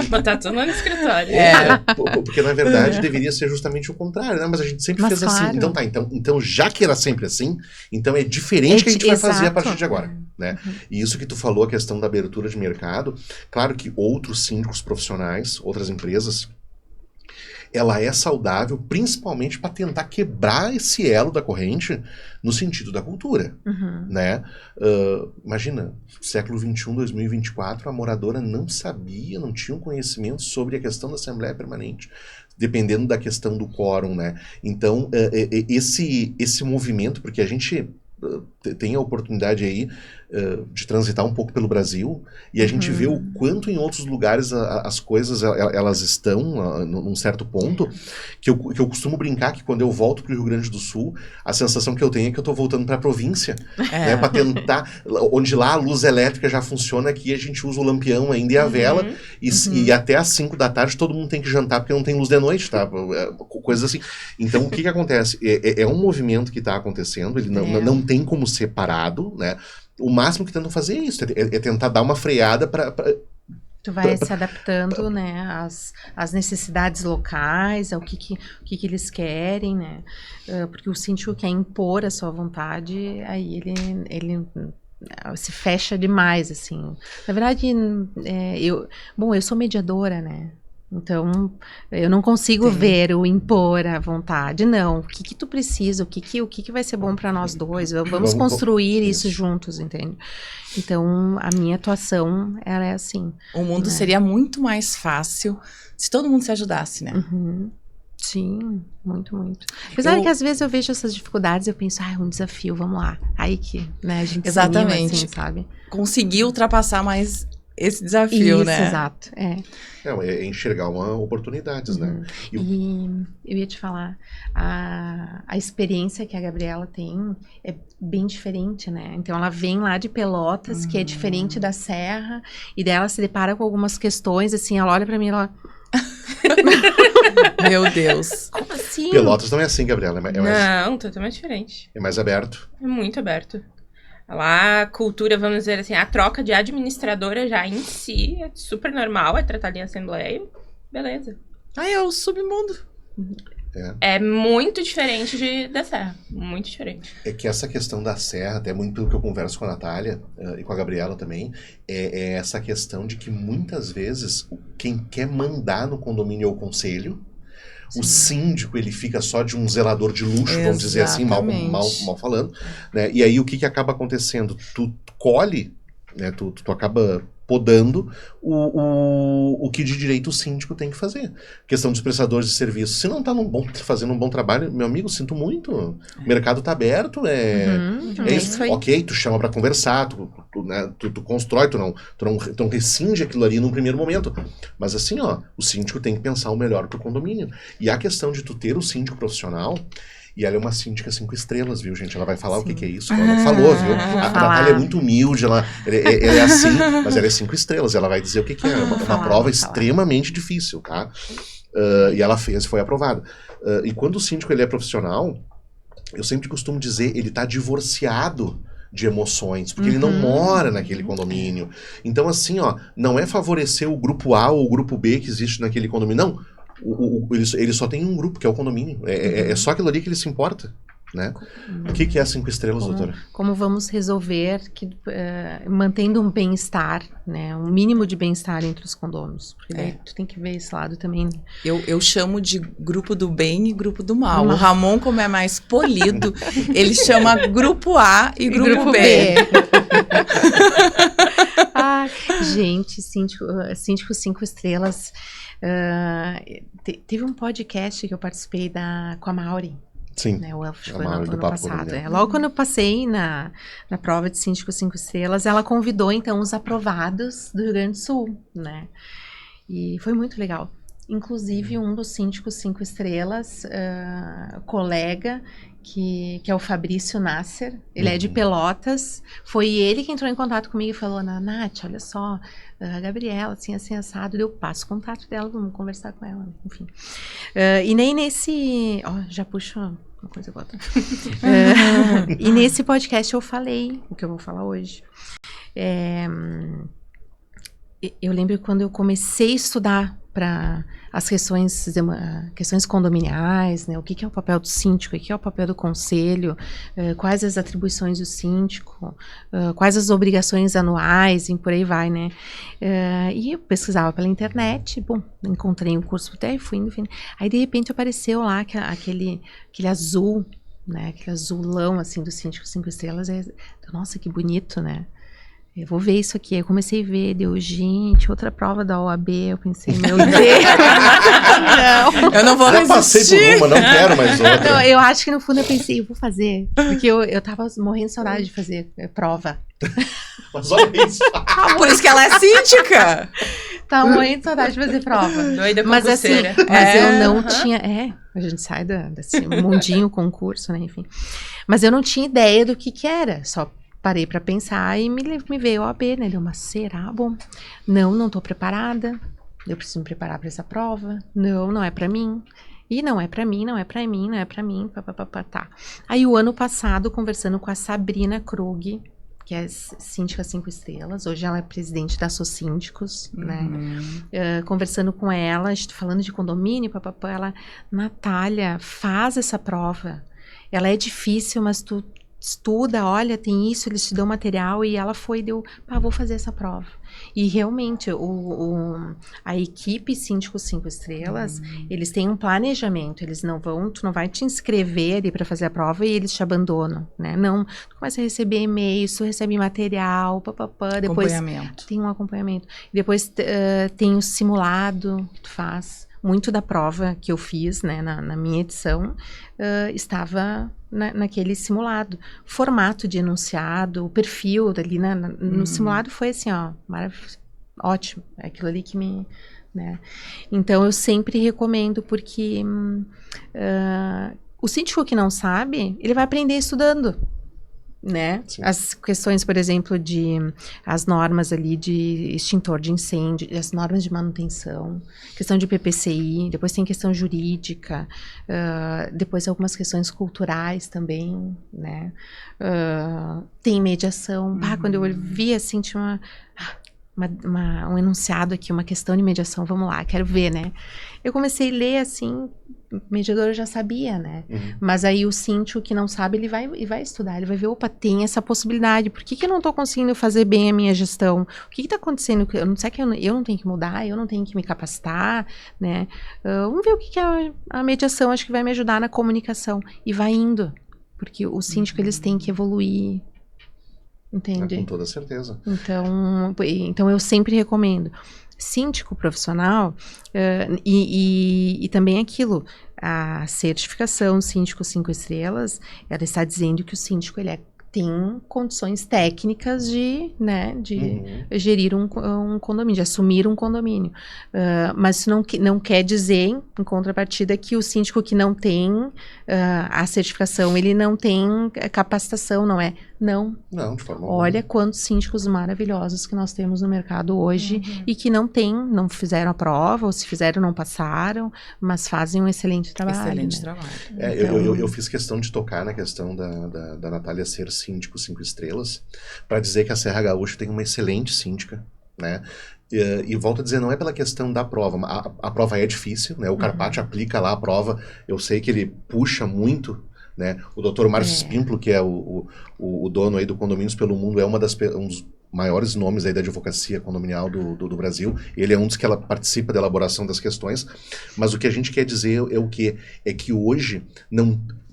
Botar tudo no escritório. Porque na verdade deveria ser justamente o contrário, né? Mas a gente sempre fez assim. Então, já que era sempre assim, então é diferente que a gente vai fazer a partir de agora. Né? E isso que tu falou, a questão da abertura de mercado, claro que outros síndicos profissionais, outras empresas, ela é saudável principalmente para tentar quebrar esse elo da corrente no sentido da cultura, né? Imagina, século XXI, 2024, a moradora não sabia, não tinha um conhecimento sobre a questão da Assembleia Permanente, dependendo da questão do quórum, né? Então, esse movimento, porque a gente tem a oportunidade aí de transitar um pouco pelo Brasil e a gente vê o quanto em outros lugares as coisas elas estão num certo ponto que eu costumo brincar que quando eu volto para o Rio Grande do Sul, a sensação que eu tenho é que eu estou voltando para a província, né, para tentar, onde lá a luz elétrica já funciona, aqui a gente usa o lampião ainda e a vela e até às 5 da tarde todo mundo tem que jantar porque não tem luz de noite, tá? Coisas assim. Então o que acontece? É um movimento que está acontecendo, ele não tem como ser parado, né? O máximo que tentam fazer é isso, é tentar dar uma freada para... Tu vai se adaptando, né, às necessidades locais, ao que eles querem, né? Porque o síndico quer impor a sua vontade, aí ele se fecha demais, assim. Na verdade, eu sou mediadora, né? Então, eu não consigo ver o impor a vontade. Não, o que tu precisa, o que vai ser bom para nós dois. Vamos construir isso juntos, entende? Então, a minha atuação, ela é assim. O mundo seria muito mais fácil se todo mundo se ajudasse, né? Sim, muito, muito. Apesar que às vezes eu vejo essas dificuldades, eu penso, é um desafio, vamos lá. Aí que, né, a gente exatamente. se anima, assim, sabe? Conseguir ultrapassar mais esse desafio, isso, né? Exato, É enxergar oportunidades, né? E eu ia te falar, a experiência que a Gabriela tem é bem diferente, né? Então, ela vem lá de Pelotas, que é diferente da Serra, e daí ela se depara com algumas questões, assim, ela olha pra mim e ela... Meu Deus. Como assim? Pelotas não é assim, Gabriela. Não, totalmente diferente. É mais aberto. É muito aberto. Lá, a cultura, vamos dizer assim, a troca de administradora já em si é super normal, é tratada em assembleia, beleza. É o submundo. É muito diferente da Serra, muito diferente. É que essa questão da Serra, até muito pelo que eu converso com a Natália e com a Gabriela também, é essa questão de que muitas vezes quem quer mandar no condomínio é o conselho. Sim. O síndico, ele fica só de um zelador de luxo, vamos dizer assim, mal falando, né? E aí o que acaba acontecendo? Tu colhe, né? Tu acaba podando o que de direito o síndico tem que fazer. Questão dos prestadores de serviço. Se não tá fazendo um bom trabalho, meu amigo, sinto muito. O mercado tá aberto, é isso. Ok, tu chama pra conversar, tu constrói, tu não rescinde aquilo ali num primeiro momento. Mas assim, o síndico tem que pensar o melhor pro condomínio. E a questão de tu ter o síndico profissional, e ela é uma síndica 5 estrelas, viu, gente? Ela vai falar o que é isso. Ela não falou, viu? A Natália é muito humilde, ela é assim, mas ela é 5 estrelas. Ela vai dizer o que é. É uma prova extremamente difícil, tá? E ela foi aprovada. E quando o síndico ele é profissional, eu sempre costumo dizer, ele tá divorciado de emoções, porque ele não mora naquele condomínio. Então, assim, não é favorecer o grupo A ou o grupo B que existe naquele condomínio, não. Ele só tem um grupo, que é o condomínio. É só aquilo ali que ele se importa, né? O que é 5 estrelas, doutora? Como vamos resolver mantendo um bem-estar, né? Um mínimo de bem-estar entre os condôminos. Porque daí tu tem que ver esse lado também. Eu chamo de grupo do bem e grupo do mal. O Ramon, como é mais polido, ele chama grupo A e grupo B. Gente, síndico 5 estrelas... teve um podcast que eu participei com a Mauri. Sim. Né, foi no ano passado. Logo quando eu passei na prova de síndico 5 estrelas, ela convidou então os aprovados do Rio Grande do Sul, né? E foi muito legal. Inclusive um dos síndicos 5 estrelas, colega, que é o Fabrício Nasser, ele é de Pelotas, foi ele que entrou em contato comigo e falou, Nath, olha só, a Gabriela, assim, assado, eu passo o contato dela, vamos conversar com ela, enfim. E nem nesse... já puxo uma coisa agora. E nesse podcast eu falei o que eu vou falar hoje. Eu lembro quando eu comecei a estudar para as questões condominiais, né? O que é o papel do síndico, o que é o papel do conselho, quais as atribuições do síndico, quais as obrigações anuais e por aí vai, né? E eu pesquisava pela internet, encontrei um curso até fui indo. Aí de repente apareceu lá aquele azul, né? Aquele azulão assim do síndico 5 estrelas. Nossa, que bonito, né? Eu vou ver isso aqui. Eu comecei a ver, gente, outra prova da OAB. Eu pensei, meu Deus, não. Eu não vou resistir. Passei por uma, não quero mais outra. Não, eu acho que no fundo eu pensei, eu vou fazer. Porque eu tava morrendo de saudade de fazer prova. Mas olha isso. Por isso que ela é síndica. Tava morrendo de saudade de fazer prova. Doida mas assim, concurseira. Eu não tinha... a gente sai desse mundinho concurso, né, enfim. Mas eu não tinha ideia do que era. Só parei para pensar e me veio a OAB, né? Deu uma, será? Bom, não tô preparada. Eu preciso me preparar para essa prova. Não é para mim. E não é para mim, não é para mim, não é para mim. Tá. Aí o ano passado, conversando com a Sabrina Krug, que é síndica 5 estrelas, hoje ela é presidente da Assosíndicos, né? Conversando com ela, a gente falando de condomínio, ela, Natália, faz essa prova. Ela é difícil, mas tu estuda, olha, tem isso, eles te dão material, e ela vou fazer essa prova. E realmente, a equipe Síndico 5 Estrelas, eles têm um planejamento, tu não vai te inscrever ali para fazer a prova e eles te abandonam, né? Não, tu começa a receber e-mails, tu recebe material, depois tem um acompanhamento. Depois tem o simulado que tu faz. Muito da prova que eu fiz, né, na minha edição, estava naquele simulado. Formato de enunciado, o perfil ali no simulado foi assim, ótimo, é aquilo ali que me... Né? Então, eu sempre recomendo, porque o síndico que não sabe, ele vai aprender estudando, né? As questões, por exemplo, as normas ali de extintor de incêndio, as normas de manutenção, questão de PPCI, depois tem questão jurídica, depois algumas questões culturais também, né? Tem mediação. Quando eu vi, assim, tinha um enunciado aqui, uma questão de mediação, vamos lá, quero ver, né? Eu comecei a ler, assim, mediador já sabia, né? Mas aí o síndico que não sabe, ele vai estudar, ele vai ver, opa, tem essa possibilidade, por que eu não tô conseguindo fazer bem a minha gestão? O que tá acontecendo? Eu não sei que eu não tenho que mudar, eu não tenho que me capacitar, né? Vamos ver o que a mediação, acho que vai me ajudar na comunicação. E vai indo, porque o síndico, eles têm que evoluir. Entende? Com toda certeza. Então eu sempre recomendo. Síndico profissional, e também aquilo, a certificação Síndico 5 estrelas, ela está dizendo que o síndico, ele tem condições técnicas de gerir um condomínio, de assumir um condomínio. Mas isso não quer dizer, em contrapartida, que o síndico que não tem a certificação, ele não tem capacitação, não é? Não, de forma Olha quantos síndicos maravilhosos que nós temos no mercado hoje e que não fizeram a prova, ou se fizeram, não passaram, mas fazem um excelente trabalho. Excelente trabalho. Eu fiz questão de tocar na questão da Natália ser síndico 5 estrelas, para dizer que a Serra Gaúcha tem uma excelente síndica, né? E volto a dizer, não é pela questão da prova, a prova é difícil, né? O Carpati aplica lá a prova, eu sei que ele puxa muito, né? O Dr. Márcio Spimplo, que é o dono aí do Condomínios pelo Mundo, é um dos maiores nomes aí da advocacia condominial do Brasil. Ele é um dos que ela participa da elaboração das questões. Mas o que a gente quer dizer é o quê? É que hoje,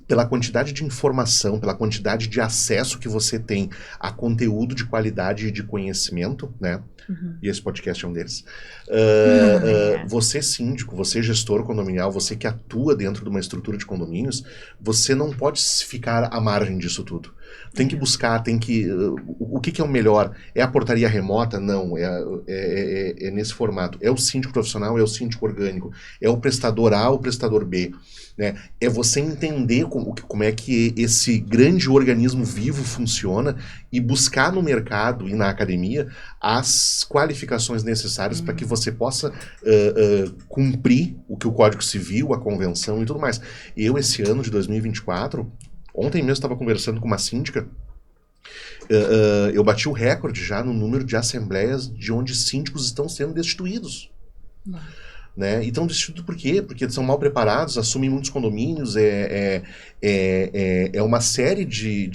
pela quantidade de informação, pela quantidade de acesso que você tem a conteúdo de qualidade e de conhecimento, né? E esse podcast é um deles. Você síndico, você gestor condominial, você que atua dentro de uma estrutura de condomínios, você não pode ficar à margem disso tudo. Tem que buscar, o que é o melhor? É a portaria remota? Não, é nesse formato. É o síndico profissional, é o síndico orgânico, é o prestador A, o prestador B. Né? É você entender como é que esse grande organismo vivo funciona e buscar no mercado e na academia as qualificações necessárias para que você possa cumprir o que o Código Civil, a Convenção e tudo mais. Esse ano de 2024, ontem mesmo estava conversando com uma síndica, eu bati o recorde já no número de assembleias de onde síndicos estão sendo destituídos. Né? E estão destituídos por quê? Porque são mal preparados, assumem muitos condomínios, é uma série de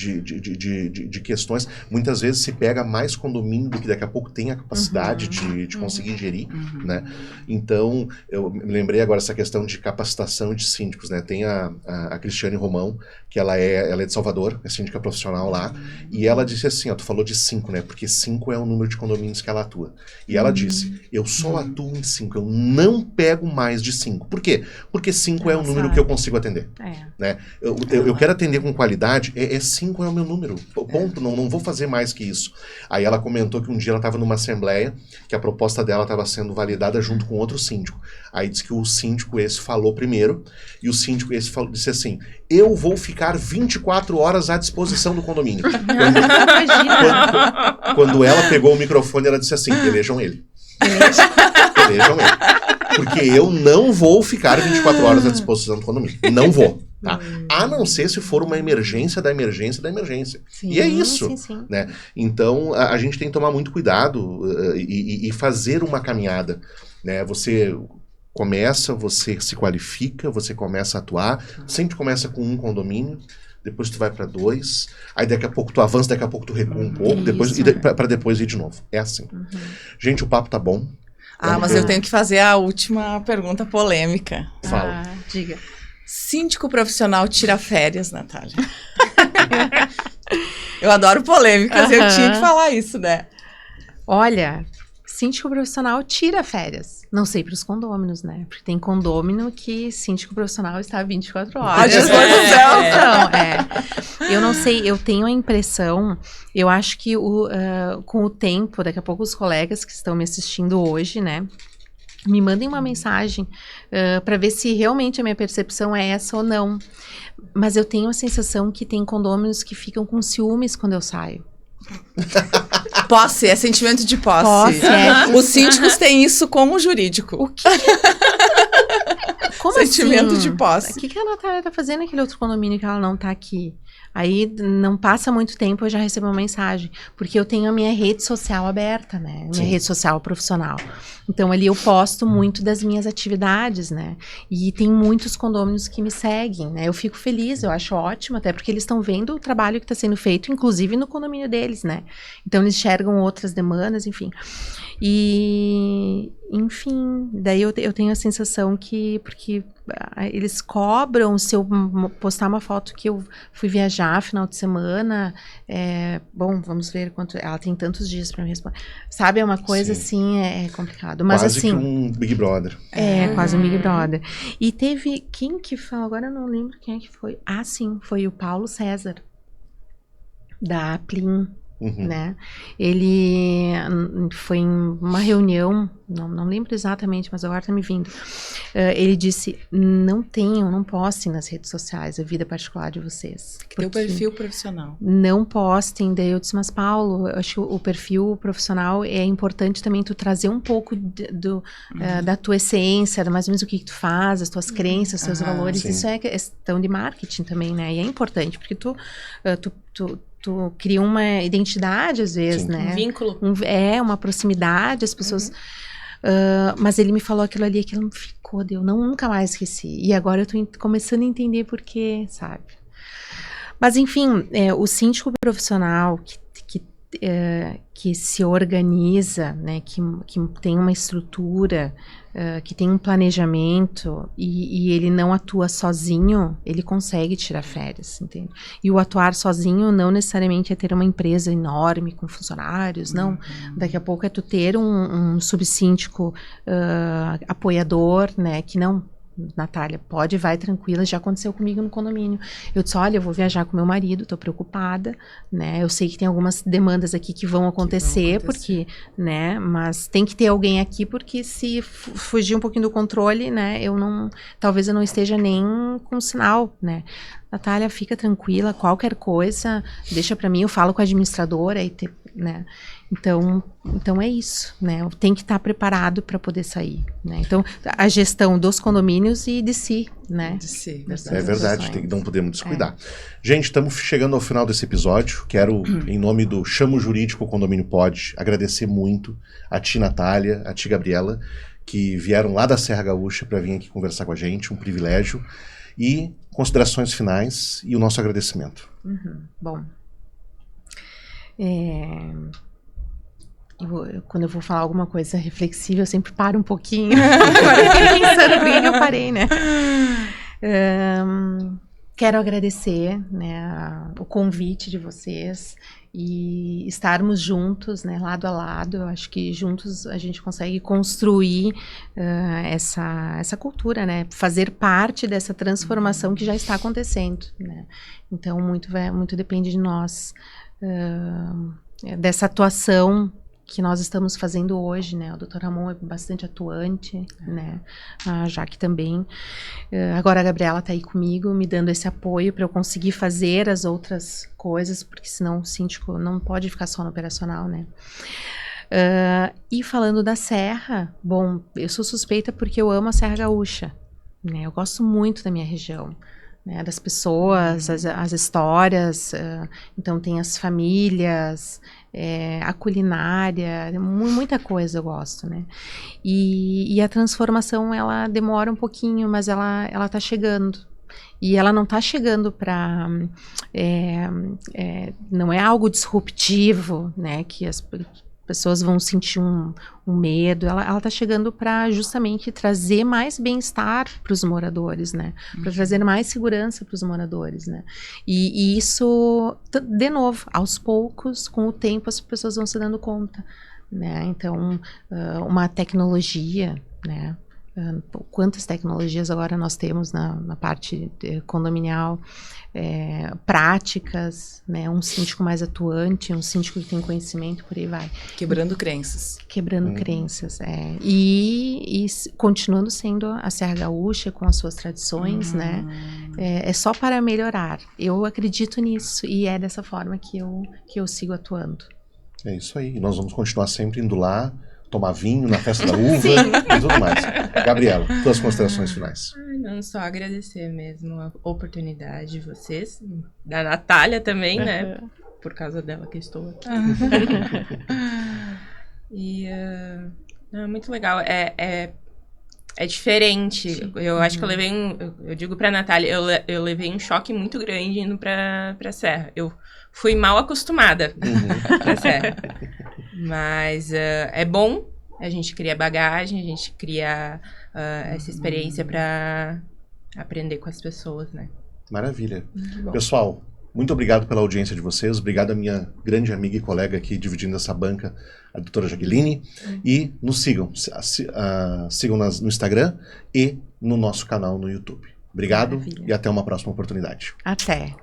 questões. Muitas vezes se pega mais condomínio do que daqui a pouco tem a capacidade de conseguir gerir, né? Então, eu me lembrei agora essa questão de capacitação de síndicos, né? Tem a Cristiane Romão, que ela é de Salvador, é síndica profissional lá, e ela disse assim, tu falou de 5, né? Porque 5 é o número de condomínios que ela atua. E ela disse, eu só atuo em 5, eu não pego mais de 5. Por quê? Porque 5 é o número que eu consigo atender. Né? Eu quero atender com qualidade, 5 é o meu número. Ponto, não vou fazer mais que isso. Aí ela comentou que um dia ela estava numa assembleia, que a proposta dela estava sendo validada junto com outro síndico. Aí disse que o síndico esse falou primeiro, e o síndico esse disse assim, eu vou ficar 24 horas à disposição do condomínio. Quando ela pegou o microfone, ela disse assim, elejam ele. Elejam ele. Porque eu não vou ficar 24 horas à disposição do condomínio. Não vou. Tá? A não ser se for uma emergência da emergência da emergência. Sim, e é isso. Sim. Né? Então, a gente tem que tomar muito cuidado e fazer uma caminhada. Né? Você começa, você se qualifica, você começa a atuar. Sempre começa com um condomínio. Depois tu vai para 2, aí daqui a pouco tu avança, daqui a pouco tu recua um pouco, para depois ir de novo. É assim. Gente, o papo tá bom. Mas eu tenho que fazer a última pergunta polêmica. Fala. Diga. Síndico profissional tira férias, Natália? Eu adoro polêmicas, eu tinha que falar isso, né? Olha, síndico profissional tira férias. Não sei para os condôminos, né? Porque tem condômino que síndico profissional está 24 horas. Eu não sei, eu tenho a impressão, eu acho que com o tempo, daqui a pouco os colegas que estão me assistindo hoje, né? Me mandem uma mensagem para ver se realmente a minha percepção é essa ou não. Mas eu tenho a sensação que tem condôminos que ficam com ciúmes quando eu saio. Posse, é sentimento de posse. Os síndicos têm isso com o jurídico. O que? Como sentimento assim? De posse. O que a Natália tá fazendo naquele outro condomínio que ela não tá aqui? Aí não passa muito tempo, eu já recebo uma mensagem. Porque eu tenho a minha rede social aberta, né? Minha rede social profissional. Então ali eu posto muito das minhas atividades, né? E tem muitos condôminos que me seguem, né? Eu fico feliz, eu acho ótimo, até porque eles estão vendo o trabalho que está sendo feito, inclusive no condomínio deles, né? Então eles enxergam outras demandas, enfim. E, enfim, daí eu tenho a sensação que, porque eles cobram se eu postar uma foto que eu fui viajar final de semana, bom, vamos ver quanto, ela tem tantos dias para me responder, sabe, é uma coisa assim, é complicado, mas quase assim... que um Big Brother. Quase um Big Brother. E teve, quem que falou, agora eu não lembro quem é que foi, sim, foi o Paulo César, da Plim. Né? Ele foi em uma reunião, não lembro exatamente, mas agora tá me vindo. Ele disse: não postem nas redes sociais a vida particular de vocês. Tem o perfil profissional. Não postem. Daí eu disse: mas Paulo, eu acho que o perfil profissional é importante também tu trazer um pouco da tua essência, mais ou menos o que tu faz, as tuas crenças, os teus valores. Sim. Isso é questão de marketing também, né? E é importante, porque tu cria uma identidade, às vezes, né? Um vínculo. Uma proximidade, as pessoas... mas ele me falou aquilo ali, aquilo ficou, eu nunca mais esqueci. E agora eu tô começando a entender por quê, sabe? Mas, enfim, o síndico profissional que se organiza, né? Que tem uma estrutura... que tem um planejamento e ele não atua sozinho, ele consegue tirar férias, entende? E o atuar sozinho não necessariamente é ter uma empresa enorme com funcionários, não. Daqui a pouco é tu ter um subsíndico apoiador, né? Que não... Natália, vai tranquila, já aconteceu comigo no condomínio. Eu disse, olha, eu vou viajar com meu marido, tô preocupada, né? Eu sei que tem algumas demandas aqui que vão acontecer, porque, né? Mas tem que ter alguém aqui, porque se fugir um pouquinho do controle, né? Talvez eu não esteja nem com sinal, né? Natália, fica tranquila, qualquer coisa, deixa pra mim, eu falo com a administradora, né? Então é isso, né? Tem que estar preparado para poder sair, né? Então, a gestão dos condomínios e de si, né? De si, é verdade, não podemos descuidar. Gente, estamos chegando ao final desse episódio. Quero, em nome do Chamo Jurídico Condomínio Pod, agradecer muito a ti, Natália, a ti, Gabriela, que vieram lá da Serra Gaúcha para vir aqui conversar com a gente, um privilégio. E considerações finais e o nosso agradecimento. Bom, quando eu vou falar alguma coisa reflexiva, eu sempre paro um pouquinho. Agora eu fiquei pensando por que eu parei, né? Quero agradecer, né, o convite de vocês e estarmos juntos, né, lado a lado. Eu acho que juntos a gente consegue construir essa cultura, né, fazer parte dessa transformação que já está acontecendo, né. Então, muito depende de nós, dessa atuação que nós estamos fazendo hoje, né? O Dr. Ramon é bastante atuante, né? A Jaque também. Agora a Gabriela está aí comigo, me dando esse apoio para eu conseguir fazer as outras coisas, porque senão o síndico não pode ficar só no operacional, né? E falando da Serra, bom, eu sou suspeita porque eu amo a Serra Gaúcha, né? Eu gosto muito da minha região, né? Das pessoas, as histórias, então tem as famílias, a culinária, muita coisa eu gosto, né? E a transformação, ela demora um pouquinho, mas ela tá chegando. E ela não tá chegando para... não é algo disruptivo, né? Que as pessoas vão sentir um medo. Ela tá chegando para justamente trazer mais bem-estar para os moradores, né? Para trazer mais segurança para os moradores, né? E isso, de novo, aos poucos, com o tempo, as pessoas vão se dando conta, né? Então, uma tecnologia, né? Quantas tecnologias agora nós temos na parte condominial, práticas, né? Um síndico mais atuante, um síndico que tem conhecimento, por aí vai. Quebrando crenças. Quebrando crenças, e continuando sendo a Serra Gaúcha com as suas tradições, né? É só para melhorar. Eu acredito nisso e é dessa forma que eu sigo atuando. É isso aí. Nós vamos continuar sempre indo lá, tomar vinho na festa da uva e tudo mais. Gabriela, tuas considerações finais. Não, só agradecer mesmo a oportunidade de vocês, da Natália também, né? Por causa dela que estou aqui. E muito legal. É diferente. Sim. Eu acho que eu levei eu digo pra Natália, eu levei um choque muito grande indo pra Serra. Eu fui mal acostumada pra Serra. Mas é bom, a gente cria bagagem, a gente cria essa experiência pra aprender com as pessoas, né? Maravilha. Pessoal, muito obrigado pela audiência de vocês. Obrigado à minha grande amiga e colega aqui dividindo essa banca, a doutora Jaqueline. E nos sigam. Sigam no Instagram e no nosso canal no YouTube. Obrigado. Maravilha. E até uma próxima oportunidade. Até.